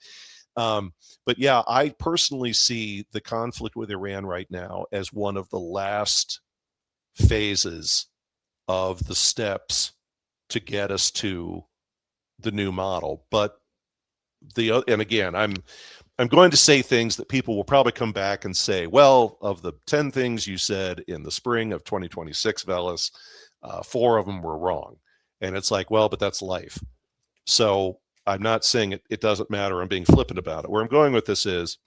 But yeah, I personally see the conflict with Iran right now as one of the last phases of the steps to get us to the new model. But and again, I'm going to say things that people will probably come back and say, well, of the 10 things you said in the spring of 2026, Veles, 4 of them were wrong. And it's like, well, but that's life. So I'm not saying it doesn't matter. I'm being flippant about it. Where I'm going with this is,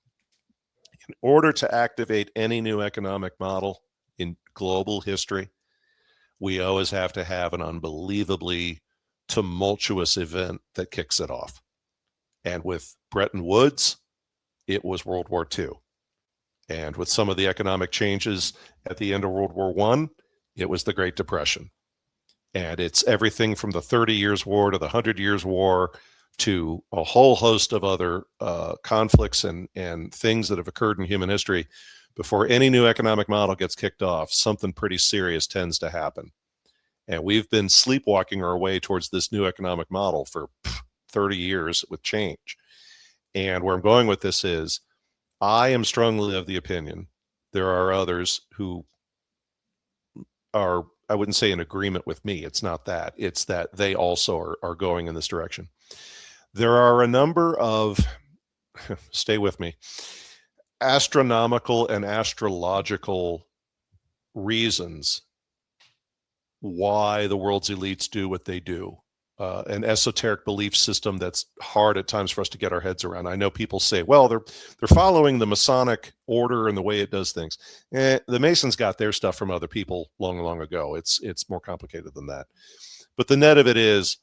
in order to activate any new economic model in global history, we always have to have an unbelievably tumultuous event that kicks it off. And with Bretton Woods, it was World War II. And with some of the economic changes at the end of World War I, it was the Great Depression. And it's everything from the 30 Years' War to the 100 Years' War to a whole host of other conflicts and things that have occurred in human history. Before any new economic model gets kicked off, something pretty serious tends to happen. And we've been sleepwalking our way towards this new economic model for 30 years with change. And where I'm going with this is, I am strongly of the opinion, there are others who are, I wouldn't say in agreement with me. It's not that. It's that they also are going in this direction. There are a number of, stay with me, astronomical and astrological reasons why the world's elites do what they do. An esoteric belief system that's hard at times for us to get our heads around. I know people say, well, they're following the Masonic order and the way it does things. The Masons got their stuff from other people long, long ago. It's more complicated than that. But the net of it is,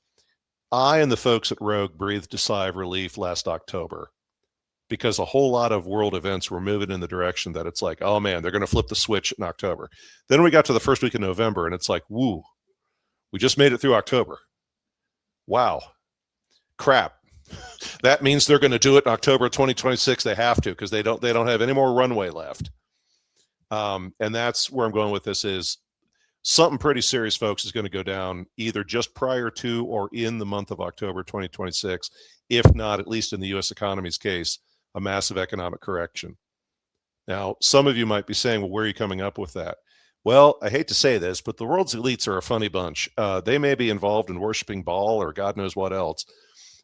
I and the folks at Rogue breathed a sigh of relief last October, because a whole lot of world events were moving in the direction that it's like, oh man, they're going to flip the switch in October. Then we got to the first week of November and it's like, woo, we just made it through October. Wow, crap. That means they're going to do it in October 2026. They have to, because they don't have any more runway left. And that's where I'm going with this is, something pretty serious, folks, is going to go down either just prior to or in the month of October 2026, if not, at least in the U.S. economy's case, a massive economic correction. Now, some of you might be saying, well, where are you coming up with that? Well, I hate to say this, but the world's elites are a funny bunch. They may be involved in worshiping Baal or God knows what else,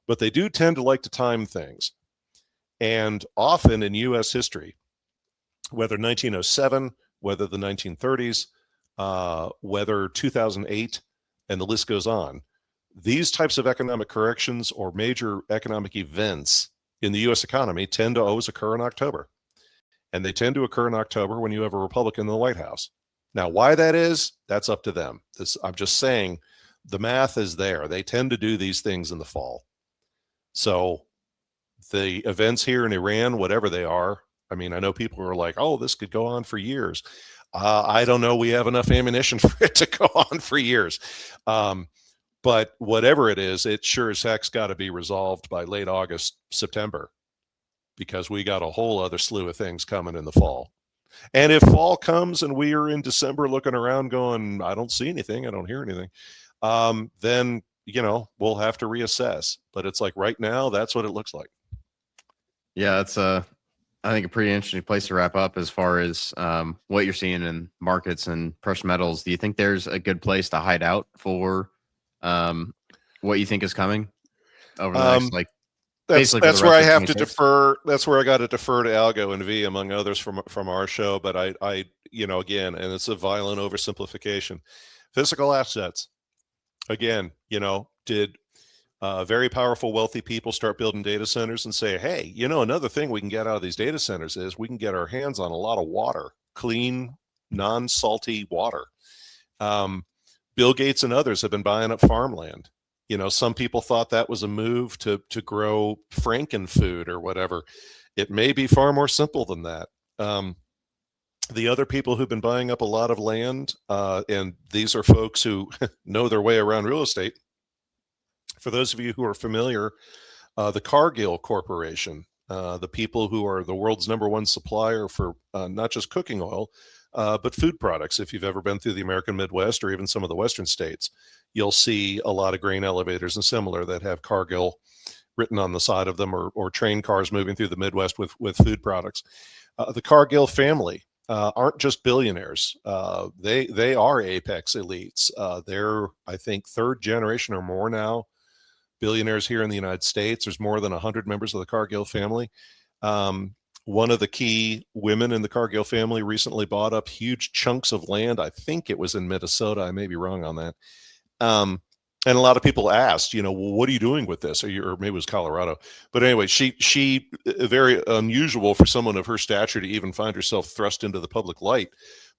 but they do tend to like to time things. And often in U.S. history, whether 1907, whether the 1930s, whether 2008, and the list goes on, these types of economic corrections or major economic events in the U.S. economy tend to always occur in October. And they tend to occur in October when you have a Republican in the White House. Now, why that is, that's up to them. I'm just saying the math is there. They tend to do these things in the fall. So the events here in Iran, whatever they are, I mean, I know people are like, oh, this could go on for years. I don't know. We have enough ammunition for it to go on for years. But whatever it is, it sure as heck's got to be resolved by late August, September, because we got a whole other slew of things coming in the fall. And if fall comes and we are in December looking around going, I don't see anything, I don't hear anything, then, we'll have to reassess. But it's like right now, that's what it looks like. Yeah, it's I think a pretty interesting place to wrap up as far as what you're seeing in markets and precious metals. Do you think there's a good place to hide out for what you think is coming over the next, like, basically for the That's where rest I of have to 26? defer. That's where I got to defer to Algo and V, among others from our show. But I again, and it's a violent oversimplification. Physical assets, again, did very powerful, wealthy people start building data centers and say, hey, another thing we can get out of these data centers is we can get our hands on a lot of water, clean, non-salty water. Bill Gates and others have been buying up farmland. Some people thought that was a move to grow frankenfood or whatever. It may be far more simple than that. The other people who've been buying up a lot of land, and these are folks who know their way around real estate. For those of you who are familiar, the Cargill Corporation, the people who are the world's #1 supplier for not just cooking oil, but food products. If you've ever been through the American Midwest or even some of the Western states, you'll see a lot of grain elevators and similar that have Cargill written on the side of them, or train cars moving through the Midwest with food products. The Cargill family aren't just billionaires. They are apex elites. They're, I think, third generation or more now billionaires here in the United States. There's more than 100 members of the Cargill family. One of the key women in the Cargill family recently bought up huge chunks of land. I think it was in Minnesota. I may be wrong on that. And a lot of people asked, well, what are you doing with this? Or maybe it was Colorado. But anyway, she very unusual for someone of her stature to even find herself thrust into the public light.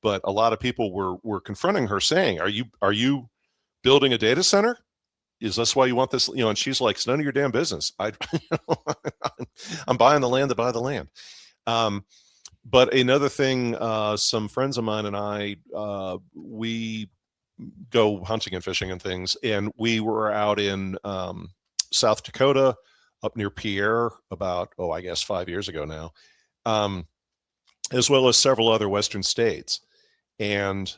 But a lot of people were confronting her, saying, are you building a data center? Is this why you want this? And she's like, it's none of your damn business. I'm buying the land to buy the land. But another thing, some friends of mine and I, we go hunting and fishing and things. And we were out in South Dakota, up near Pierre, about, I guess 5 years ago now, as well as several other Western states, and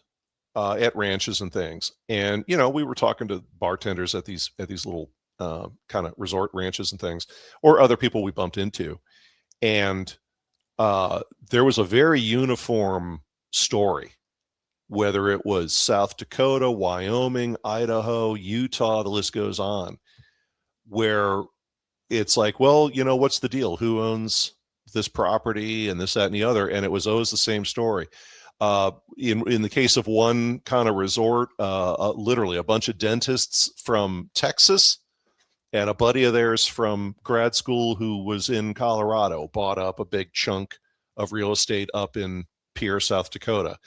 at ranches and things. And, we were talking to bartenders at these little kind of resort ranches and things, or other people we bumped into. And there was a very uniform story, whether it was South Dakota, Wyoming, Idaho, Utah, the list goes on, where it's like, well, what's the deal? Who owns this property and this, that, and the other? And it was always the same story. In the case of one kind of resort, literally a bunch of dentists from Texas and a buddy of theirs from grad school who was in Colorado bought up a big chunk of real estate up in Pierre, South Dakota.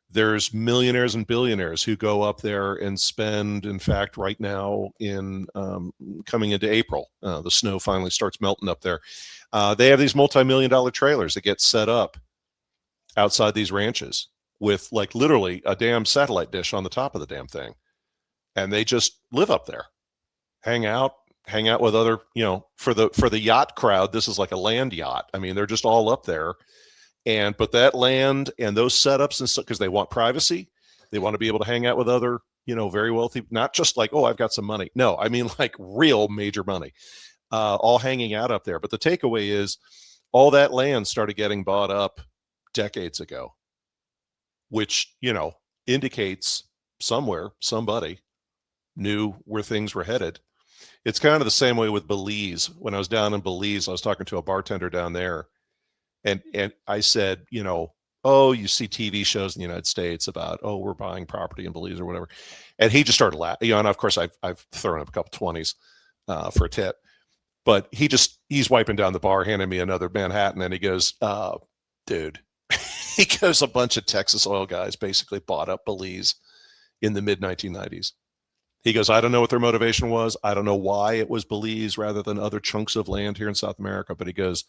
There's millionaires and billionaires who go up there and spend, in fact, right now in coming into April, the snow finally starts melting up there. They have these multi-million-dollar trailers that get set up outside these ranches with like literally a damn satellite dish on the top of the damn thing. And they just live up there, hang out with other, for the yacht crowd. This is like a land yacht. I mean, they're just all up there. But that land and those setups and stuff, because they want privacy, they want to be able to hang out with other, very wealthy, not just like, I've got some money. No, I mean like real major money, all hanging out up there. But the takeaway is all that land started getting bought up decades ago, which, indicates somewhere somebody knew where things were headed. It's kind of the same way with Belize. When I was down in Belize, I was talking to a bartender down there, and I said, you see TV shows in the United States about, we're buying property in Belize or whatever. And he just started laughing. And of course I've thrown up a couple 20s for a tip, but he's wiping down the bar, handing me another Manhattan. And he goes, dude, he goes, a bunch of Texas oil guys basically bought up Belize in the mid 1990s. He goes, I don't know what their motivation was. I don't know why it was Belize rather than other chunks of land here in South America. But he goes,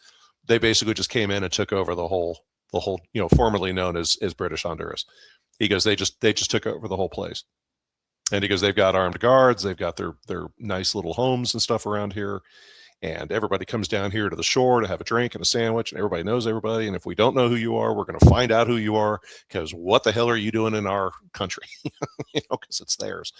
they basically just came in and took over the whole, formerly known as British Honduras. He goes, they just took over the whole place. And he goes, they've got armed guards. They've got their nice little homes and stuff around here. and everybody comes down here to the shore to have a drink and a sandwich, and everybody knows everybody. And if we don't know who you are, we're going to find out who you are, because what the hell are you doing in our country? Because it's theirs.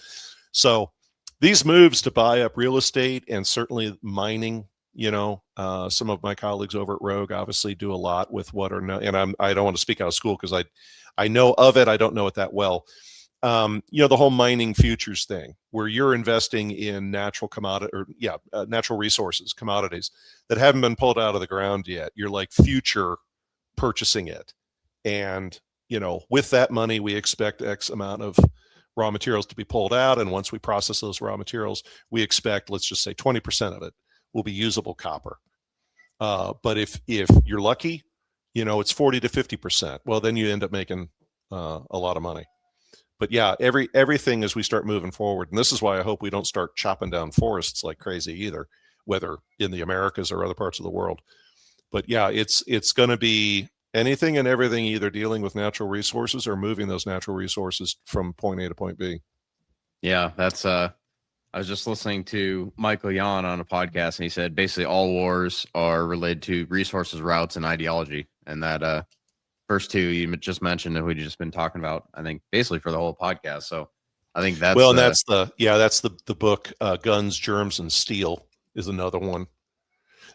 So these moves to buy up real estate, and certainly mining, some of my colleagues over at Rogue obviously do a lot with what are no, and I don't want to speak out of school because I know of it. I don't know it that well. The whole mining futures thing, where you're investing in natural natural resources, commodities that haven't been pulled out of the ground yet. You're like future purchasing it. And, with that money, we expect X amount of raw materials to be pulled out. And once we process those raw materials, we expect, let's just say 20% of it will be usable copper. But if you're lucky, it's 40 to 50%. Well, then you end up making a lot of money. But yeah, everything as we start moving forward, and this is why I hope we don't start chopping down forests like crazy either, whether in the Americas or other parts of the world. But yeah, it's going to be anything and everything, either dealing with natural resources or moving those natural resources from point A to point B. Yeah, that's I was just listening to Michael Yon on a podcast, and he said basically all wars are related to resources, routes, and ideology, and that first two you just mentioned that we've just been talking about, I think, basically for the whole podcast. So I think that's well, and that's the book, Guns, Germs, and Steel is another one.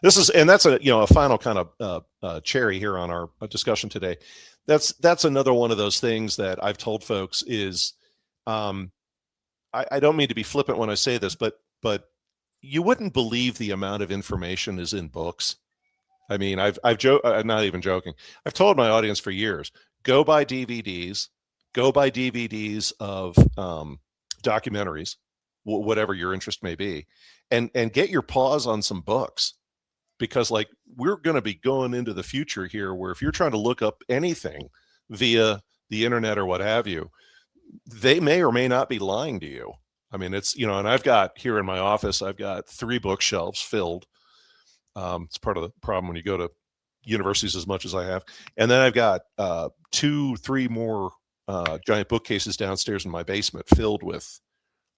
That's a final kind of cherry here on our discussion today. That's another one of those things that I've told folks is, I don't mean to be flippant when I say this, but you wouldn't believe the amount of information is in books. I mean, I'm not even joking. I've told my audience for years, go buy DVDs of documentaries, whatever your interest may be, and get your paws on some books, because like we're going to be going into the future here where if you're trying to look up anything via the internet or what have you, they may or may not be lying to you. I mean, it's, and I've got here in my office, I've got 3 bookshelves filled. It's part of the problem when you go to universities as much as I have. And then I've got 2-3 more giant bookcases downstairs in my basement filled with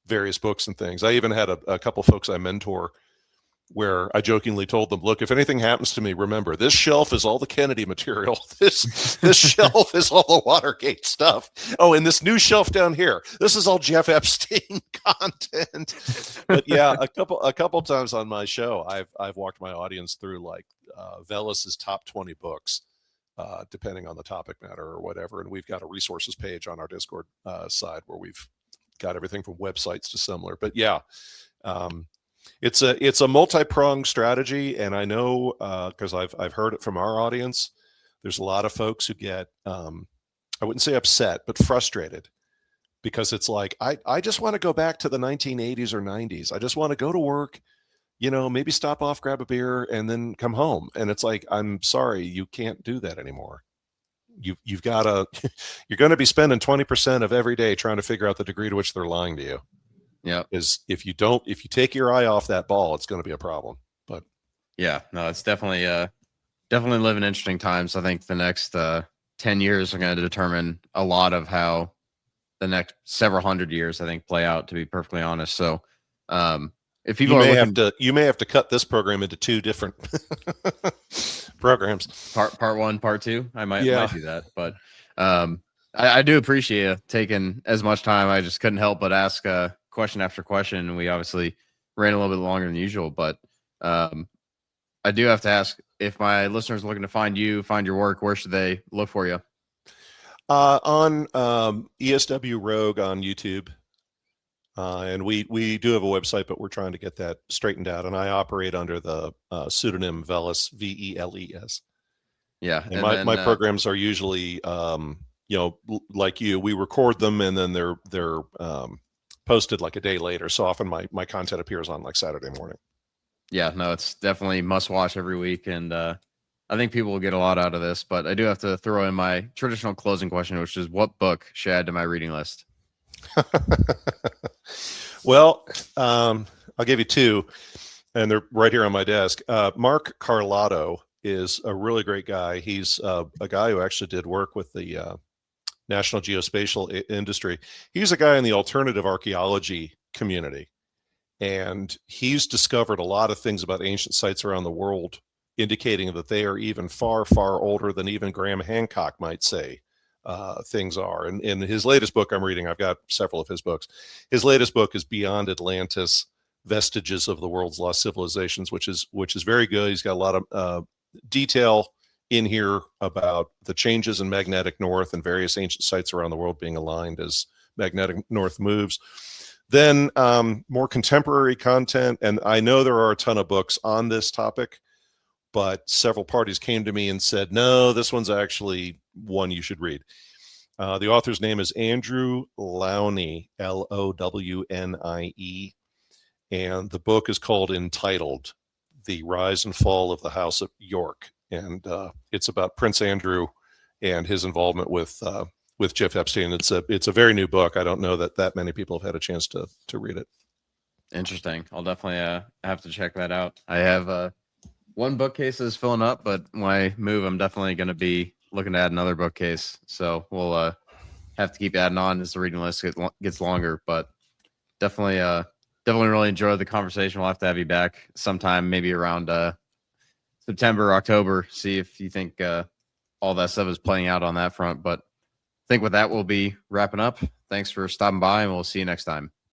various books and things. I even had a couple folks I mentor where I jokingly told them, look, if anything happens to me, remember, this shelf is all the Kennedy material. This shelf is all the Watergate stuff. Oh, and this new shelf down here, this is all Jeff Epstein content. But yeah, a couple times on my show, I've walked my audience through like Veles' top 20 books, depending on the topic matter or whatever. And we've got a resources page on our Discord side where we've got everything from websites to similar. But yeah, it's a multi-pronged strategy, and I know because I've heard it from our audience. There's a lot of folks who get I wouldn't say upset, but frustrated, because it's like I just want to go back to the 1980s or 90s. I just want to go to work, maybe stop off, grab a beer, and then come home. And it's like, I'm sorry, you can't do that anymore. You've got to you're going to be spending 20% of every day trying to figure out the degree to which they're lying to you. Yeah. Is if you take your eye off that ball, it's going to be a problem. But yeah, no, it's definitely living interesting times. I think the next 10 years are going to determine a lot of how the next several hundred years, I think, play out, to be perfectly honest. So if people you may have to cut this program into 2 different programs. Part 1, part 2. I might do that. But I do appreciate you taking as much time. I just couldn't help but ask question after question. We obviously ran a little bit longer than usual, but I do have to ask, if my listeners are looking to find your work, where should they look for you? On ESW Rogue on YouTube. And we do have a website, but we're trying to get that straightened out. And I operate under the pseudonym Veles, Veles. Yeah. And my programs are usually, like you, we record them and then they're posted like a day later. So often my content appears on like Saturday morning. Yeah, no, it's definitely must watch every week. And I think people will get a lot out of this, but I do have to throw in my traditional closing question, which is, what book should I add to my reading list? Well, I'll give you 2, and they're right here on my desk. Mark Carlotto is a really great guy. He's a guy who actually did work with the National Geospatial industry. He's a guy in the alternative archaeology community, And he's discovered a lot of things about ancient sites around the world, indicating that they are even far, far older than even Graham Hancock might say things are. And in his latest book I'm reading, I've got several of his books. His latest book is Beyond Atlantis: Vestiges of the World's Lost Civilizations, which is very good. He's got a lot of detail in here about the changes in magnetic north and various ancient sites around the world being aligned as magnetic north moves. Then more contemporary content, and I know there are a ton of books on this topic, but several parties came to me and said, no, this one's actually one you should read. The author's name is Andrew Lowney, Lownie, and the book is called Entitled: The Rise and Fall of the House of York. And it's about Prince Andrew and his involvement with Jeff Epstein. It's a very new book. I don't know that many people have had a chance to read it. Interesting. I'll definitely have to check that out. I have one bookcase is filling up, but when I move, I'm definitely going to be looking to add another bookcase. So we'll have to keep adding on as the reading list gets longer. But definitely really enjoyed the conversation. We'll have to have you back sometime, maybe around September, October. See if you think all that stuff is playing out on that front. But I think with that, we'll be wrapping up. Thanks for stopping by, and we'll see you next time.